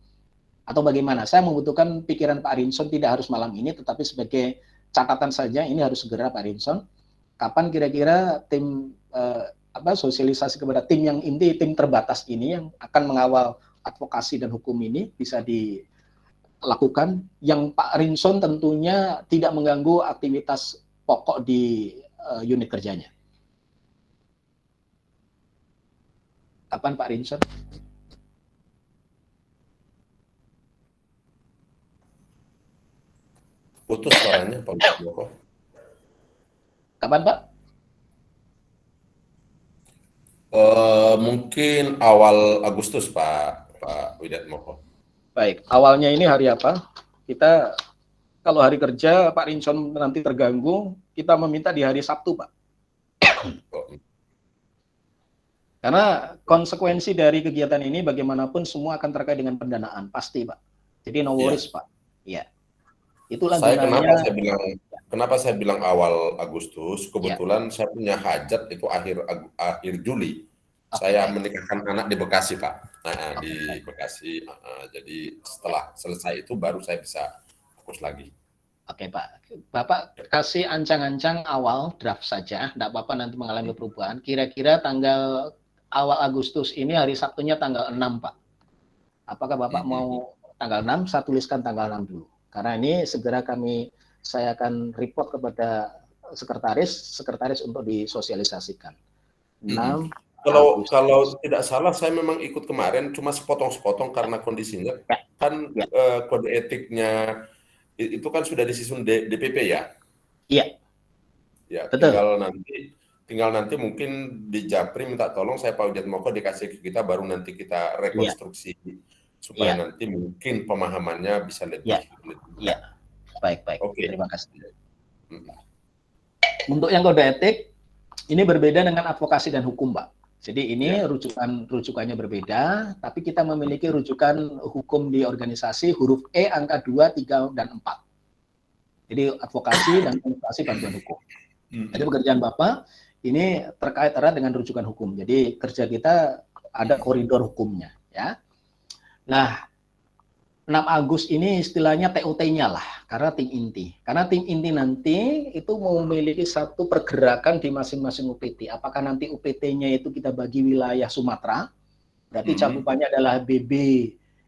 atau bagaimana? Saya membutuhkan pikiran Pak Rinson, tidak harus malam ini, tetapi sebagai catatan saja ini harus segera Pak Rinson. Kapan kira-kira tim sosialisasi kepada tim yang inti, tim terbatas ini yang akan mengawal advokasi dan hukum ini bisa dilakukan, yang Pak Rinson tentunya tidak mengganggu aktivitas pokok di unit kerjanya. Kapan Pak Rinson? Putus suaranya Pak Widatmoko. Kapan Pak? Mungkin awal Agustus Pak Widatmoko. Baik, awalnya ini hari apa? Kita kalau hari kerja Pak Rinson nanti terganggu, kita meminta di hari Sabtu Pak. Karena konsekuensi dari kegiatan ini bagaimanapun semua akan terkait dengan pendanaan, pasti Pak. Jadi no worries Pak. Iya. Itulah gunanya. Kenapa saya bilang awal Agustus? Kebetulan saya punya hajat itu akhir Juli. Saya menikahkan anak di Bekasi, Pak. Nah, di Bekasi. Jadi setelah selesai itu baru saya bisa fokus lagi. Oke, Pak. Bapak kasih ancang-ancang awal draft saja. Tidak apa-apa nanti mengalami perubahan. Kira-kira tanggal awal Agustus ini hari Sabtunya tanggal 6, Pak. Apakah Bapak mau tanggal 6? Saya tuliskan tanggal 6 dulu. Karena ini segera saya akan report kepada sekretaris untuk disosialisasikan. 6. Kalau tidak salah saya memang ikut kemarin cuma sepotong-sepotong karena kondisinya kan kode etiknya itu kan sudah disusun DPP ya. Iya. Ya, betul. Tinggal nanti mungkin di Japri minta tolong saya Pak Widatmoko dikasih ke kita baru nanti kita rekonstruksi supaya nanti mungkin pemahamannya bisa lebih. Iya. Baik. Oke. Terima kasih. Untuk yang kode etik ini berbeda dengan advokasi dan hukum, Pak. Jadi ini rujukannya berbeda, tapi kita memiliki rujukan hukum di organisasi huruf E angka 2, 3, dan 4. Jadi advokasi dan konsultasi bantuan hukum. Jadi pekerjaan Bapak ini terkait erat dengan rujukan hukum. Jadi kerja kita ada koridor hukumnya, ya. Nah, 6 Agustus ini istilahnya TOT-nya lah, karena tim inti. Karena tim inti nanti itu memiliki satu pergerakan di masing-masing UPT. Apakah nanti UPT-nya itu kita bagi wilayah Sumatera, berarti cakupannya adalah BB,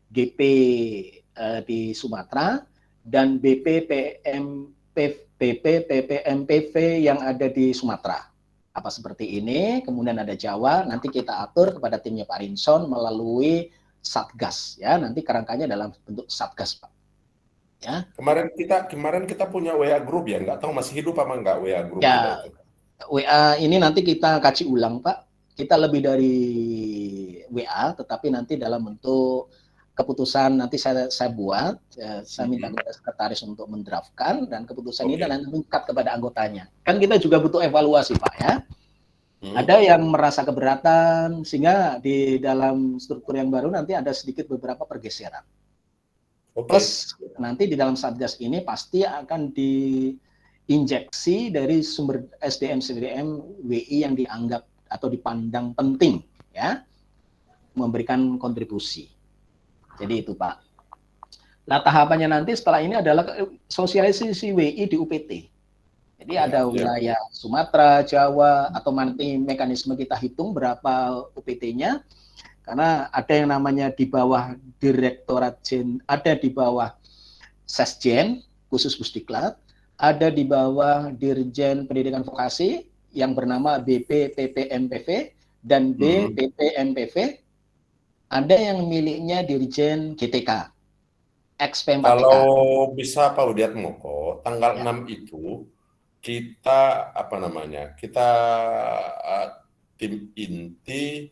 GP di Sumatera, dan BP, PPMPV yang ada di Sumatera. Apa seperti ini, kemudian ada Jawa, nanti kita atur kepada timnya Pak Rinson melalui Satgas, ya, nanti kerangkanya dalam bentuk Satgas, Pak. Ya. Kemarin kita punya WA group ya, nggak tahu masih hidup apa nggak WA group. Ya, WA ini nanti kita kaji ulang, Pak. Kita lebih dari WA, tetapi nanti dalam bentuk keputusan nanti saya buat, saya minta kepada sekretaris untuk mendraftkan, dan keputusan ini nanti mengikat kepada anggotanya. Kan kita juga butuh evaluasi, Pak, ya. Ada yang merasa keberatan, sehingga di dalam struktur yang baru nanti ada sedikit beberapa pergeseran. Plus nanti di dalam Satgas ini pasti akan diinjeksi dari sumber SDM WI yang dianggap atau dipandang penting, ya, memberikan kontribusi. Jadi itu, Pak. Nah, tahapannya nanti setelah ini adalah sosialisasi WI di UPT. Jadi ada wilayah Sumatera, Jawa, atau nanti mekanisme kita hitung berapa UPT-nya. Karena ada yang namanya di bawah Direktorat ada di bawah Sesjen, khusus Pusdiklat, ada di bawah Dirjen Pendidikan Vokasi yang bernama BPPPMPV dan BPPMPV, ada yang miliknya Dirjen GTK, XP4TK. Kalau bisa Pak Widiatmoko, tanggal 6 itu kita kita tim inti.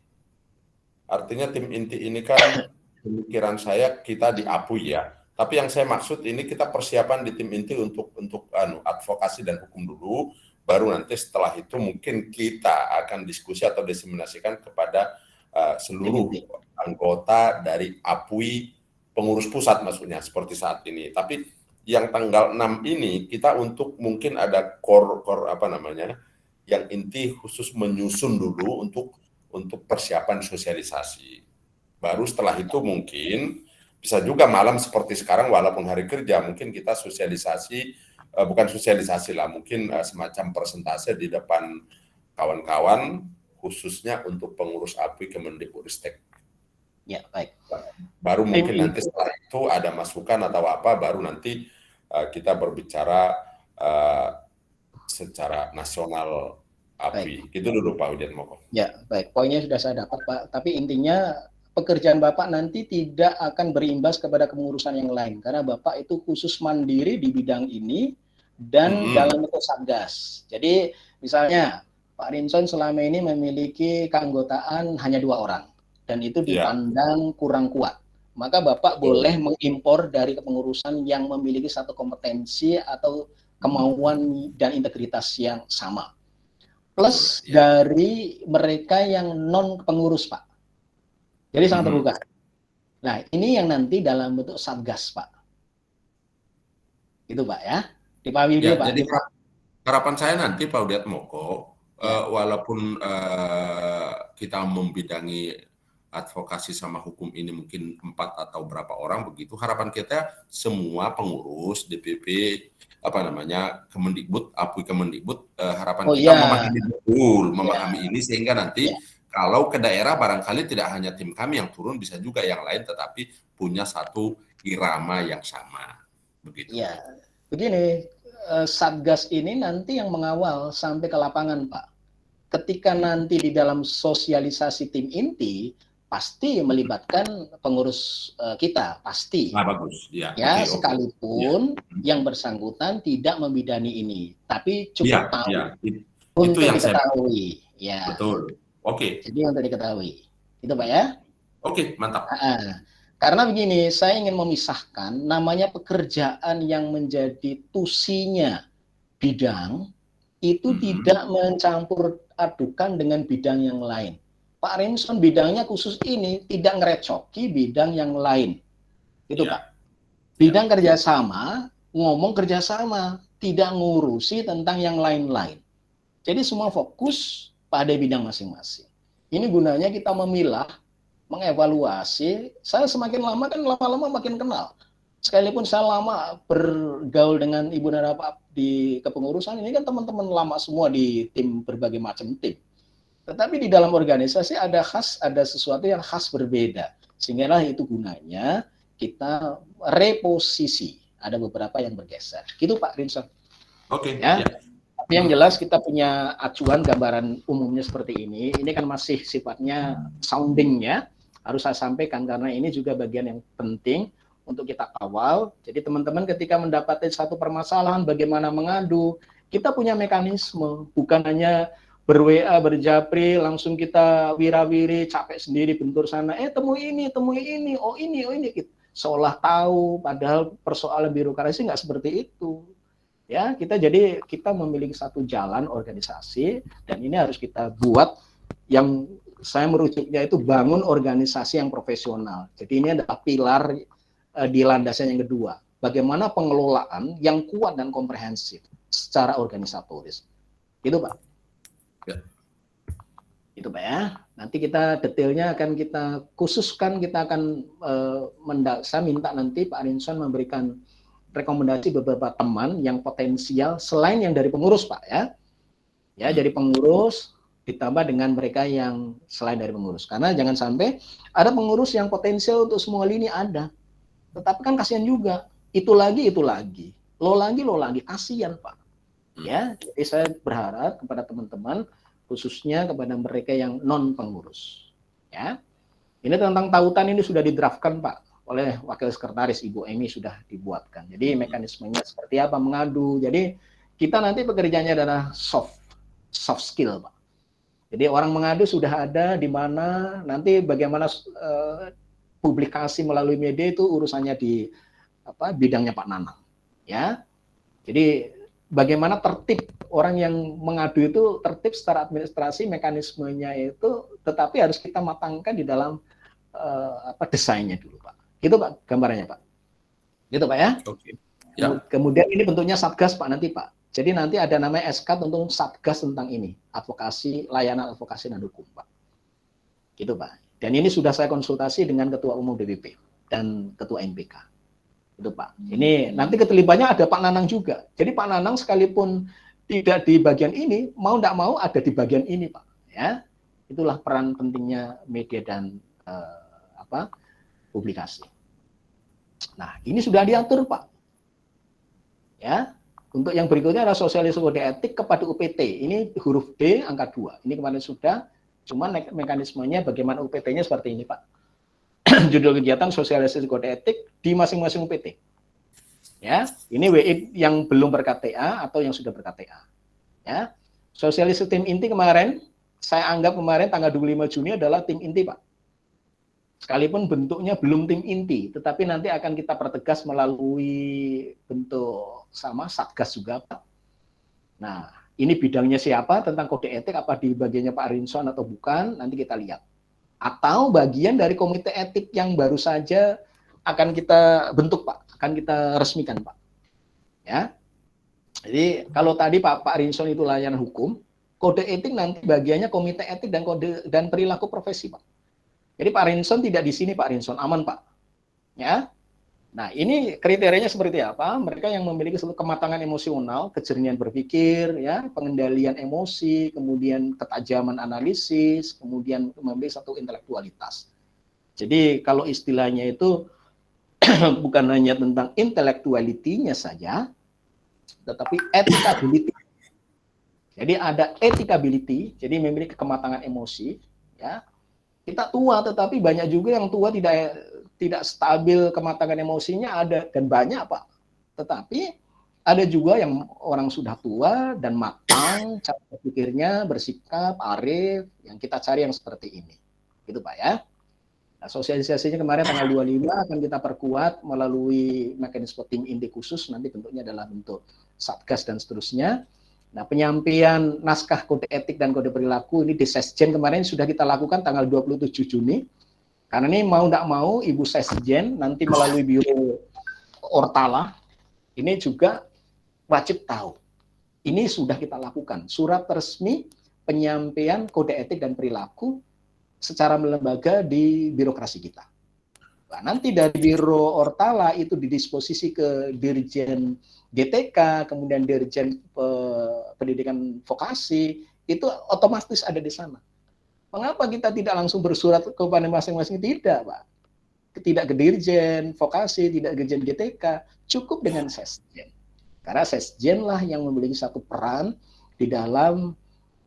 Artinya tim inti ini kan pemikiran saya kita diapui ya. Tapi yang saya maksud ini kita persiapan di tim inti untuk advokasi dan hukum dulu, baru nanti setelah itu mungkin kita akan diskusi atau diseminasikan kepada seluruh anggota dari APUI pengurus pusat maksudnya seperti saat ini. Tapi yang tanggal 6 ini kita untuk mungkin ada core yang inti khusus menyusun dulu untuk persiapan sosialisasi. Baru setelah itu mungkin bisa juga malam seperti sekarang walaupun hari kerja mungkin kita sosialisasi, bukan sosialisasi lah, mungkin semacam presentase di depan kawan-kawan khususnya untuk pengurus API Kemendikbudristek. Ya, baik. Baru mungkin nanti setelah itu ada masukan atau apa, baru nanti kita berbicara secara nasional API. Gitu dulu Pak Widiatmoko. Ya, baik. Poinnya sudah saya dapat, Pak. Tapi intinya pekerjaan Bapak nanti tidak akan berimbas kepada kepengurusan yang lain. Karena Bapak itu khusus mandiri di bidang ini dan dalam bentuk Satgas. Jadi misalnya Pak Rinson selama ini memiliki keanggotaan hanya 2 orang. Dan itu dipandang kurang kuat. Maka Bapak boleh mengimpor dari kepengurusan yang memiliki satu kompetensi atau kemauan dan integritas yang sama. Plus dari mereka yang non pengurus, Pak. Jadi sangat terbuka. Nah, ini yang nanti dalam bentuk Satgas, Pak. Itu, Pak, ya. Dipahami dulu, Pak. Jadi harapan saya nanti Pak Widiatmoko, walaupun kita membidangi advokasi sama hukum ini mungkin 4 atau berapa orang begitu, harapan kita semua pengurus DPP Kemendikbud, APUI Kemendikbud, harapan kita memahami ini sehingga nanti kalau ke daerah barangkali tidak hanya tim kami yang turun, bisa juga yang lain tetapi punya satu irama yang sama begitu. Ya, begini, Satgas ini nanti yang mengawal sampai ke lapangan, Pak. Ketika nanti di dalam sosialisasi tim inti pasti melibatkan pengurus kita, pasti. Nah, bagus. Ya, sekalipun yang bersangkutan tidak membidani ini, tapi cukup tahu untuk itu yang diketahui. Betul. Jadi untuk diketahui. Itu, Pak, ya? Mantap. Karena begini, saya ingin memisahkan namanya pekerjaan yang menjadi tusinya bidang itu tidak mencampur adukan dengan bidang yang lain. Pak Rinson bidangnya khusus ini, tidak ngerecoki bidang yang lain. Itu, Pak. Bidang kerjasama, ngomong kerjasama, tidak ngurusi tentang yang lain-lain. Jadi semua fokus pada bidang masing-masing. Ini gunanya kita memilah, mengevaluasi. Saya semakin lama kan lama-lama makin kenal. Sekalipun saya lama bergaul dengan Ibu dan Bapak di kepengurusan, ini kan teman-teman lama semua di tim berbagai macam tim. Tetapi di dalam organisasi ada sesuatu yang khas berbeda. Sehingga itu gunanya kita reposisi. Ada beberapa yang bergeser. Gitu Pak Rinson. Tapi yang jelas kita punya acuan gambaran umumnya seperti ini. Ini kan masih sifatnya sounding ya. Harus saya sampaikan karena ini juga bagian yang penting untuk kita kawal. Jadi teman-teman ketika mendapati satu permasalahan bagaimana mengadu, kita punya mekanisme. Bukan hanya ber-WA, berjapri, langsung kita wirawiri, capek sendiri, bentur sana, temui ini, oh ini, gitu. Seolah tahu, padahal persoalan birokrasi nggak seperti itu. Ya, kita memiliki satu jalan organisasi, dan ini harus kita buat yang saya merujuknya itu bangun organisasi yang profesional. Jadi ini adalah pilar di landasan yang kedua. Bagaimana pengelolaan yang kuat dan komprehensif secara organisatoris. Gitu, Pak. Ya. Itu Pak ya. Nanti kita detailnya akan kita khususkan, kita akan saya minta nanti Pak Arinson memberikan rekomendasi beberapa teman yang potensial selain yang dari pengurus Pak ya. Ya, dari pengurus ditambah dengan mereka yang selain dari pengurus. Karena jangan sampai ada pengurus yang potensial untuk semua lini ada. Tetapi kan kasihan juga. Itu lagi. Lo lagi kasihan Pak. Ya, jadi saya berharap kepada teman-teman khususnya kepada mereka yang non pengurus. Ya, ini tentang tautan ini sudah didraftkan Pak oleh Wakil Sekretaris Ibu Emi sudah dibuatkan. Jadi mekanismenya seperti apa mengadu. Jadi kita nanti pekerjaannya adalah soft skill Pak. Jadi orang mengadu sudah ada di mana, nanti bagaimana publikasi melalui media itu urusannya di bidangnya Pak Nanang. Ya, jadi bagaimana tertib orang yang mengadu itu tertib secara administrasi mekanismenya itu, tetapi harus kita matangkan di dalam desainnya dulu Pak. Gitu Pak gambarannya Pak. Gitu Pak ya. Oke. Ya. Kemudian ini bentuknya satgas Pak nanti Pak. Jadi nanti ada namanya SK tentang satgas tentang ini, layanan advokasi dan hukum Pak. Gitu Pak. Dan ini sudah saya konsultasi dengan Ketua Umum DPP dan Ketua NPK. Itu Pak. Ini nanti keterlibatnya ada Pak Nanang juga. Jadi Pak Nanang sekalipun tidak di bagian ini, mau tidak mau ada di bagian ini Pak. Ya, itulah peran pentingnya media dan publikasi. Nah, ini sudah diatur Pak. Ya, untuk yang berikutnya adalah sosialisasi kode etik kepada UPT. Ini huruf D angka 2. Ini kemarin sudah, cuman mekanismenya bagaimana UPT-nya seperti ini Pak. Judul kegiatan sosialisasi kode etik di masing-masing UPT. Ya, ini WI yang belum ber-KTA atau yang sudah ber-KTA. Ya. Sosialisasi tim inti kemarin, saya anggap kemarin tanggal 25 Juni adalah tim inti, Pak. Sekalipun bentuknya belum tim inti, tetapi nanti akan kita pertegas melalui bentuk sama Satgas juga, Pak. Nah, ini bidangnya siapa tentang kode etik, apa di bagiannya Pak Arinson atau bukan, nanti kita lihat. Atau bagian dari komite etik yang baru saja akan kita bentuk Pak, akan kita resmikan Pak. Ya, jadi kalau tadi Pak Arinson itu layanan hukum, kode etik nanti bagiannya komite etik dan kode dan perilaku profesi Pak. Jadi Pak Arinson tidak di sini Pak Arinson, aman Pak. Ya, nah ini kriterianya seperti apa? Mereka yang memiliki satu kematangan emosional, kejernihan berpikir, ya, pengendalian emosi, kemudian ketajaman analisis, kemudian memiliki satu intelektualitas. Jadi kalau istilahnya itu bukan hanya tentang intelektualitinya saja, tetapi etikability. Jadi ada etikability, jadi memiliki kematangan emosi. Ya, kita tua, tetapi banyak juga yang tua tidak stabil kematangan emosinya ada dan banyak Pak. Tetapi ada juga yang orang sudah tua dan matang, cara berpikirnya, bersikap, arif, yang kita cari yang seperti ini. Gitu Pak ya. Nah, sosialisasinya kemarin tanggal 25 akan kita perkuat melalui mekanisme tim inti khusus, nanti bentuknya adalah bentuk Satgas dan seterusnya. Nah, penyampaian naskah kode etik dan kode perilaku ini di Sesjen kemarin sudah kita lakukan tanggal 27 Juni. Karena ini mau tidak mau Ibu Sesjen nanti melalui Biro Ortala ini juga wajib tahu. Ini sudah kita lakukan surat resmi penyampaian kode etik dan perilaku secara lembaga di birokrasi kita. Nah, nanti dari Biro Ortala itu didisposisi ke Dirjen GTK, kemudian Dirjen Pendidikan Vokasi, itu otomatis ada di sana. Mengapa kita tidak langsung bersurat kepada masing-masing? Tidak, Pak. Tidak ke Dirjen Vokasi, tidak ke Dirjen GTK, cukup dengan Sesjen. Karena Sesjen lah yang memiliki satu peran di dalam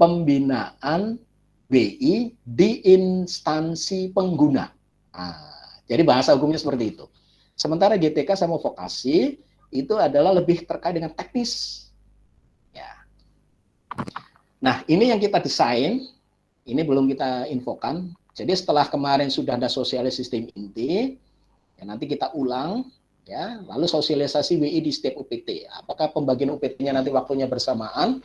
pembinaan BI di instansi pengguna. Nah, jadi bahasa hukumnya seperti itu. Sementara GTK sama Vokasi itu adalah lebih terkait dengan teknis. Ya. Nah, ini yang kita desain, ini belum kita infokan. Jadi setelah kemarin sudah ada sosialisasi sistem inti, ya nanti kita ulang, ya, lalu sosialisasi WI di setiap UPT. Apakah pembagian UPT-nya nanti waktunya bersamaan?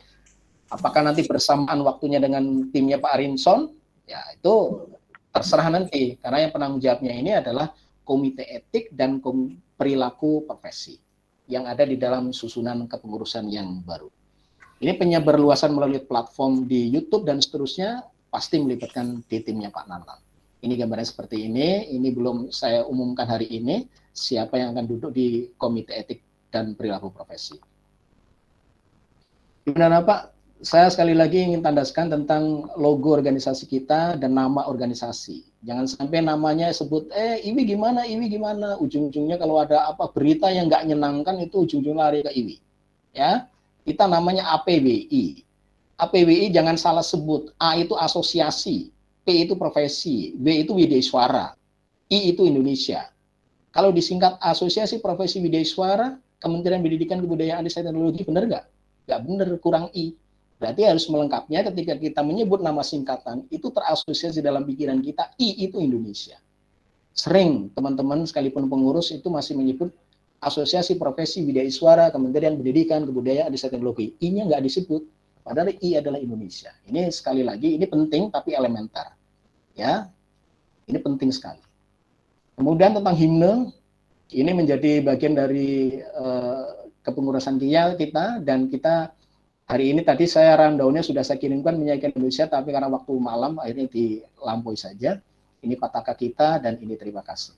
Apakah nanti bersamaan waktunya dengan timnya Pak Arinson? Ya, itu terserah nanti. Karena yang penanggung jawabnya ini adalah Komite Etik dan Perilaku Profesi yang ada di dalam susunan kepengurusan yang baru. Ini penyebarluasan melalui platform di YouTube dan seterusnya pasti melibatkan di timnya Pak Nanang. Ini gambarnya seperti ini belum saya umumkan hari ini, siapa yang akan duduk di Komite Etik dan Perilaku Profesi. Gimana Pak? Saya sekali lagi ingin tandaskan tentang logo organisasi kita dan nama organisasi. Jangan sampai namanya sebut, IWI gimana, ujung-ujungnya kalau ada apa berita yang nggak nyenangkan itu ujung-ujungnya lari ke IWI. Ya, kita namanya APWI. APWI jangan salah sebut, A itu asosiasi, P itu profesi, W itu Widesuara, I itu Indonesia. Kalau disingkat Asosiasi Profesi Widesuara, Kementerian Pendidikan Kebudayaan dan Teknologi, benar nggak? Nggak benar, kurang I. Berarti harus melengkapnya ketika kita menyebut nama singkatan, itu terasosiasi dalam pikiran kita, I itu Indonesia. Sering teman-teman sekalipun pengurus itu masih menyebut Asosiasi Profesi Widesuara, Kementerian Pendidikan, Kebudayaan, dan Teknologi. I-nya nggak disebut, padahal I adalah Indonesia. Ini sekali lagi, ini penting tapi elementer. Ya, ini penting sekali. Kemudian tentang himne, ini menjadi bagian dari kepengurusan kita, dan kita hari ini tadi saya rundown-nya sudah saya kirimkan menyajikan Indonesia, tapi karena waktu malam akhirnya dilampaui saja. Ini pataka kita dan ini terima kasih.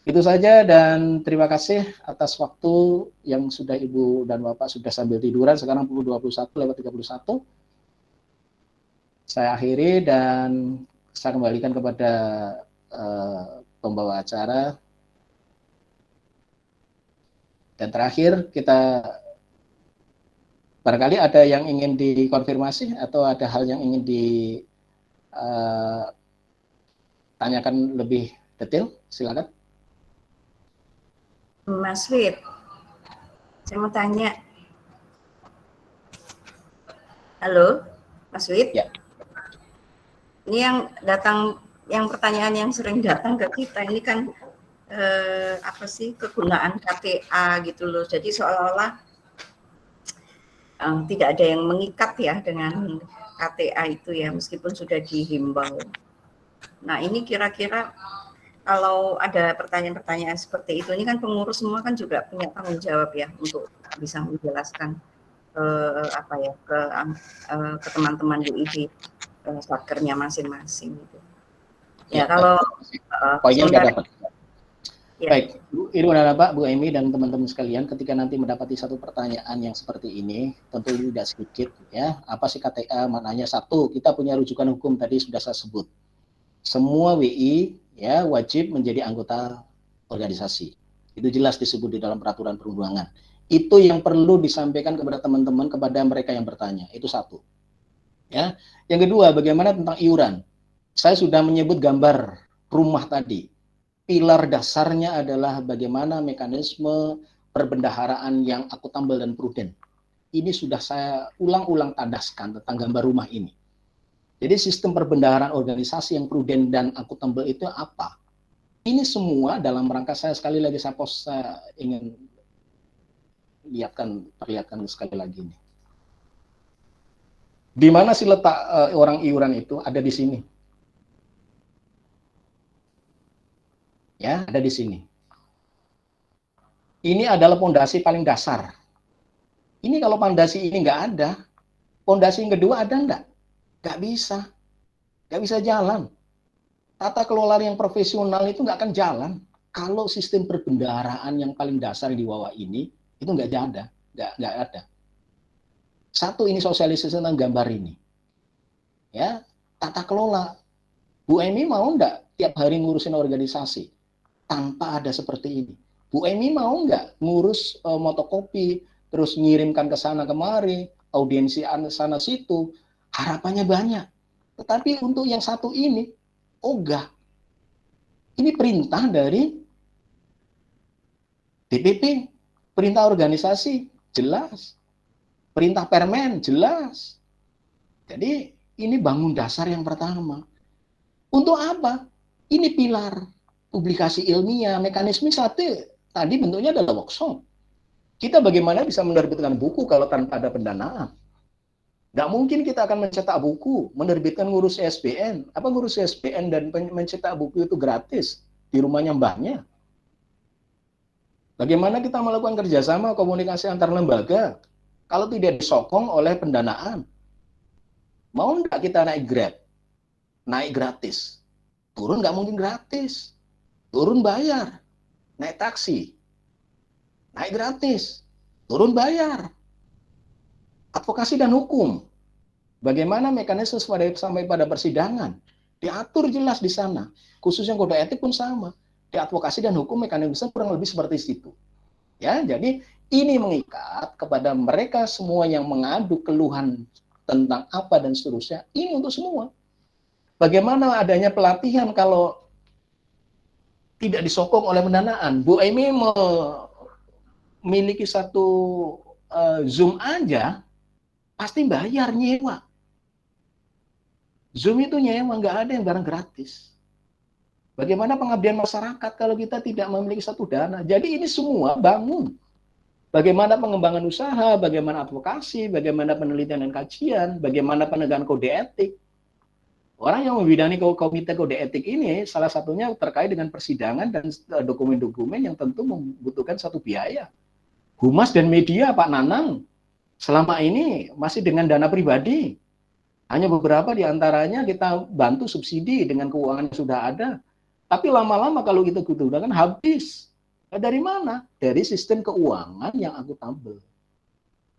Itu saja dan terima kasih atas waktu yang sudah Ibu dan Bapak sudah sambil tiduran. Sekarang pukul 21:31. Saya akhiri dan saya kembalikan kepada pembawa acara. Dan terakhir kita barangkali ada yang ingin dikonfirmasi atau ada hal yang ingin ditanyakan lebih detail, silakan. Mas Wid, saya mau tanya. Halo, Mas Wid? Ya. Ini yang pertanyaan yang sering datang ke kita ini kan apa sih kegunaan KTA gitu loh. Jadi seolah-olah tidak ada yang mengikat ya dengan KTA itu ya, meskipun sudah dihimbau. Nah ini kira-kira kalau ada pertanyaan-pertanyaan seperti itu, ini kan pengurus semua kan juga punya tanggung jawab ya untuk bisa menjelaskan ke teman-teman UID satkernya masing-masing gitu. Ya kalau poinnya sudah dapat. Ya. Baik, Ibu dan Bapak, Bu Emi dan teman-teman sekalian, ketika nanti mendapati satu pertanyaan yang seperti ini, tentu tidak sedikit ya. Apa sih KTA? Maknanya satu, kita punya rujukan hukum tadi sudah saya sebut. Semua WI ya wajib menjadi anggota organisasi. Itu jelas disebut di dalam peraturan perundangan. Itu yang perlu disampaikan kepada teman-teman, kepada mereka yang bertanya. Itu satu. Ya. Yang kedua, bagaimana tentang iuran? Saya sudah menyebut gambar rumah tadi. Pilar dasarnya adalah bagaimana mekanisme perbendaharaan yang akuntabel dan prudent. Ini sudah saya ulang-ulang tandaskan tentang gambar rumah ini. Jadi sistem perbendaharaan organisasi yang prudent dan akuntabel itu apa? Ini semua dalam rangka saya sekali lagi saya ingin perlihatkan sekali lagi ini. Di mana sih letak orang iuran itu? Ada di sini. Ya, ada di sini. Ini adalah pondasi paling dasar. Ini kalau pondasi ini nggak ada, pondasi yang kedua ada nggak? Nggak bisa jalan. Tata kelola yang profesional itu nggak akan jalan kalau sistem perbendaharaan yang paling dasar di bawah ini itu nggak ada. Satu, ini sosialisasi tentang gambar ini. Ya, tata kelola. Bu Emi mau nggak tiap hari ngurusin organisasi tanpa ada seperti ini? Bu Emi mau nggak ngurus motokopi, terus ngirimkan ke sana kemari, audiensi sana situ, harapannya banyak. Tetapi untuk yang satu ini, ogah. Ini perintah dari DPP, perintah organisasi, jelas. Perintah permen, jelas. Jadi ini bangun dasar yang pertama. Untuk apa? Ini pilar publikasi ilmiah, mekanisme satu tadi bentuknya adalah workshop. Kita bagaimana bisa menerbitkan buku kalau tanpa ada pendanaan? Nggak mungkin kita akan mencetak buku, menerbitkan ngurus ISBN. Apa ngurus ISBN dan mencetak buku itu gratis di rumahnya mbahnya? Bagaimana kita melakukan kerjasama komunikasi antar lembaga kalau tidak disokong oleh pendanaan? Mau nggak kita naik Grab? Naik gratis. Turun nggak mungkin gratis. Turun bayar. Naik taksi. Naik gratis. Turun bayar. Advokasi dan hukum. Bagaimana mekanisme sampai pada persidangan? Diatur jelas di sana. Khususnya kode etik pun sama. Di advokasi dan hukum mekanisme kurang lebih seperti itu. Ya, jadi ini mengikat kepada mereka semua yang mengadu keluhan tentang apa dan seterusnya. Ini untuk semua. Bagaimana adanya pelatihan kalau tidak disokong oleh pendanaan? Bu Amy memiliki satu Zoom aja, pasti bayar nyewa. Zoom itu nyewa, nggak ada yang barang gratis. Bagaimana pengabdian masyarakat kalau kita tidak memiliki satu dana? Jadi ini semua bangun. Bagaimana pengembangan usaha, bagaimana advokasi, bagaimana penelitian dan kajian, bagaimana penegakan kode etik. Orang yang membidangi komite kode etik ini salah satunya terkait dengan persidangan dan dokumen-dokumen yang tentu membutuhkan satu biaya. Humas dan media, Pak Nanang, selama ini masih dengan dana pribadi. Hanya beberapa di antaranya kita bantu subsidi dengan keuangan yang sudah ada. Tapi lama-lama kalau kita gunakan habis. Dari mana? Dari sistem keuangan yang akuntabel.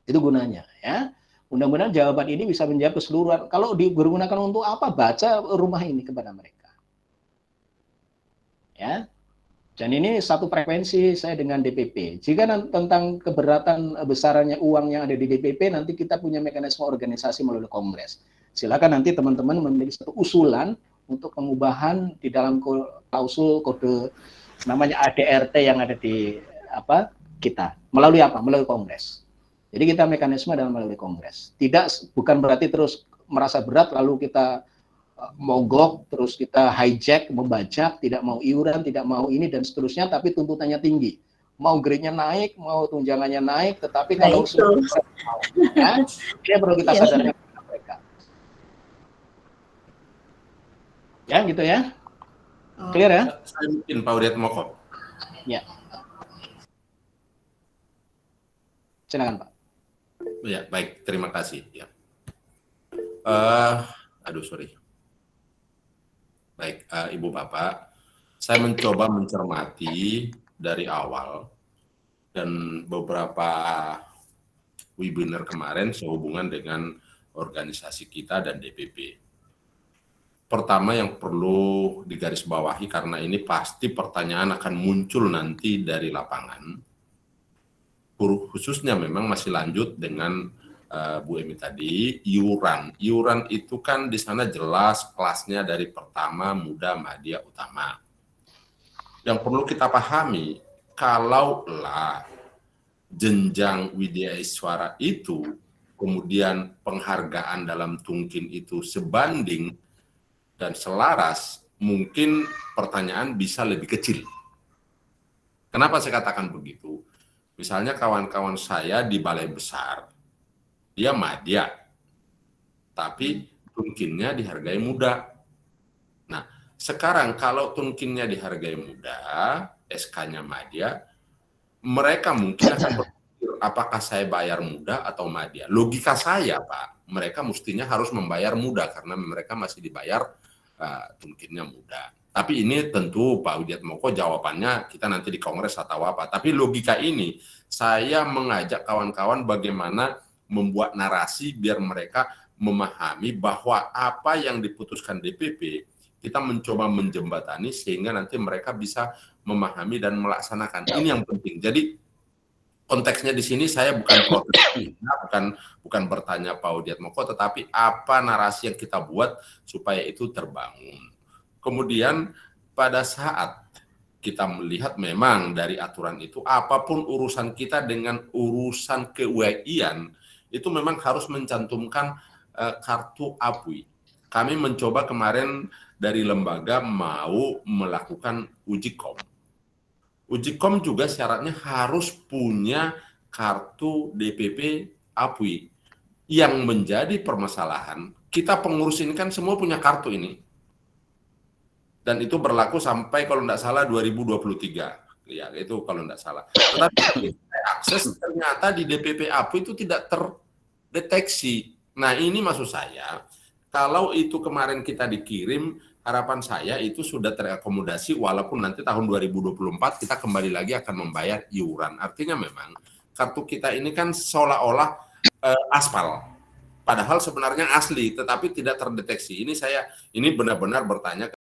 Itu gunanya, ya. Mudah-mudahan jawaban ini bisa menjawab keseluruhan. Kalau digunakan untuk apa? Baca rumah ini kepada mereka. Ya. Dan ini satu frekuensi saya dengan DPP. Jika tentang keberatan besarannya uang yang ada di DPP, nanti kita punya mekanisme organisasi melalui kongres. Silakan nanti teman-teman memiliki satu usulan untuk pengubahan di dalam klausul kode namanya ADRT yang ada di kita. Melalui apa? Melalui kongres. Jadi kita mekanisme dalam melalui kongres. Bukan berarti terus merasa berat lalu kita mogok, terus kita hijack, membajak, tidak mau iuran, tidak mau ini dan seterusnya, tapi tuntutannya tinggi. Mau grade-nya naik, mau tunjangannya naik, tetapi kalau dia perlu kita sadarkan mereka. Ya, gitu ya. Clear ya? Saya mungkin Pak Widiatmoko. Ya. Silakan Pak. Ya, baik. Terima kasih. Ya. Sorry. Baik, Ibu Bapak, saya mencoba mencermati dari awal dan beberapa webinar kemarin sehubungan dengan organisasi kita dan DPP. Pertama yang perlu digarisbawahi karena ini pasti pertanyaan akan muncul nanti dari lapangan. Khususnya memang masih lanjut dengan Bu Emi tadi, iuran. Iuran itu kan di sana jelas kelasnya dari pertama, muda, madya, utama. Yang perlu kita pahami, kalaulah jenjang widya iswara itu, kemudian penghargaan dalam tungkin itu sebanding dan selaras, mungkin pertanyaan bisa lebih kecil. Kenapa saya katakan begitu? Misalnya kawan-kawan saya di balai besar, dia madya, tapi tunkinnya dihargai muda. Nah, sekarang kalau tunkinnya dihargai muda, SK-nya madya, mereka mungkin akan berpikir, apakah saya bayar muda atau madya? Logika saya, Pak, mereka mestinya harus membayar muda, karena mereka masih dibayar tunkinnya muda. Tapi ini tentu Pak Widiatmoko jawabannya kita nanti di kongres atau apa. Tapi logika ini, saya mengajak kawan-kawan bagaimana membuat narasi biar mereka memahami bahwa apa yang diputuskan DPP kita mencoba menjembatani sehingga nanti mereka bisa memahami dan melaksanakan. Ini yang penting. Jadi konteksnya di sini saya bukan protes, bukan bertanya Pak Widiatmoko, tetapi apa narasi yang kita buat supaya itu terbangun. Kemudian pada saat kita melihat memang dari aturan itu apapun urusan kita dengan urusan ke-UIN itu memang harus mencantumkan kartu APWI. Kami mencoba kemarin dari lembaga mau melakukan uji kom. Uji kom juga syaratnya harus punya kartu DPP APWI. Yang menjadi permasalahan, kita pengurus ini kan semua punya kartu ini. Dan itu berlaku sampai kalau tidak salah 2023. Ya, itu kalau tidak salah. Tetapi akses ternyata di DPP APWI itu tidak terdeteksi. Nah, ini maksud saya, kalau itu kemarin kita dikirim, harapan saya itu sudah terakomodasi walaupun nanti tahun 2024 kita kembali lagi akan membayar iuran. Artinya memang kartu kita ini kan seolah-olah aspal. Padahal sebenarnya asli, tetapi tidak terdeteksi. Ini benar-benar bertanya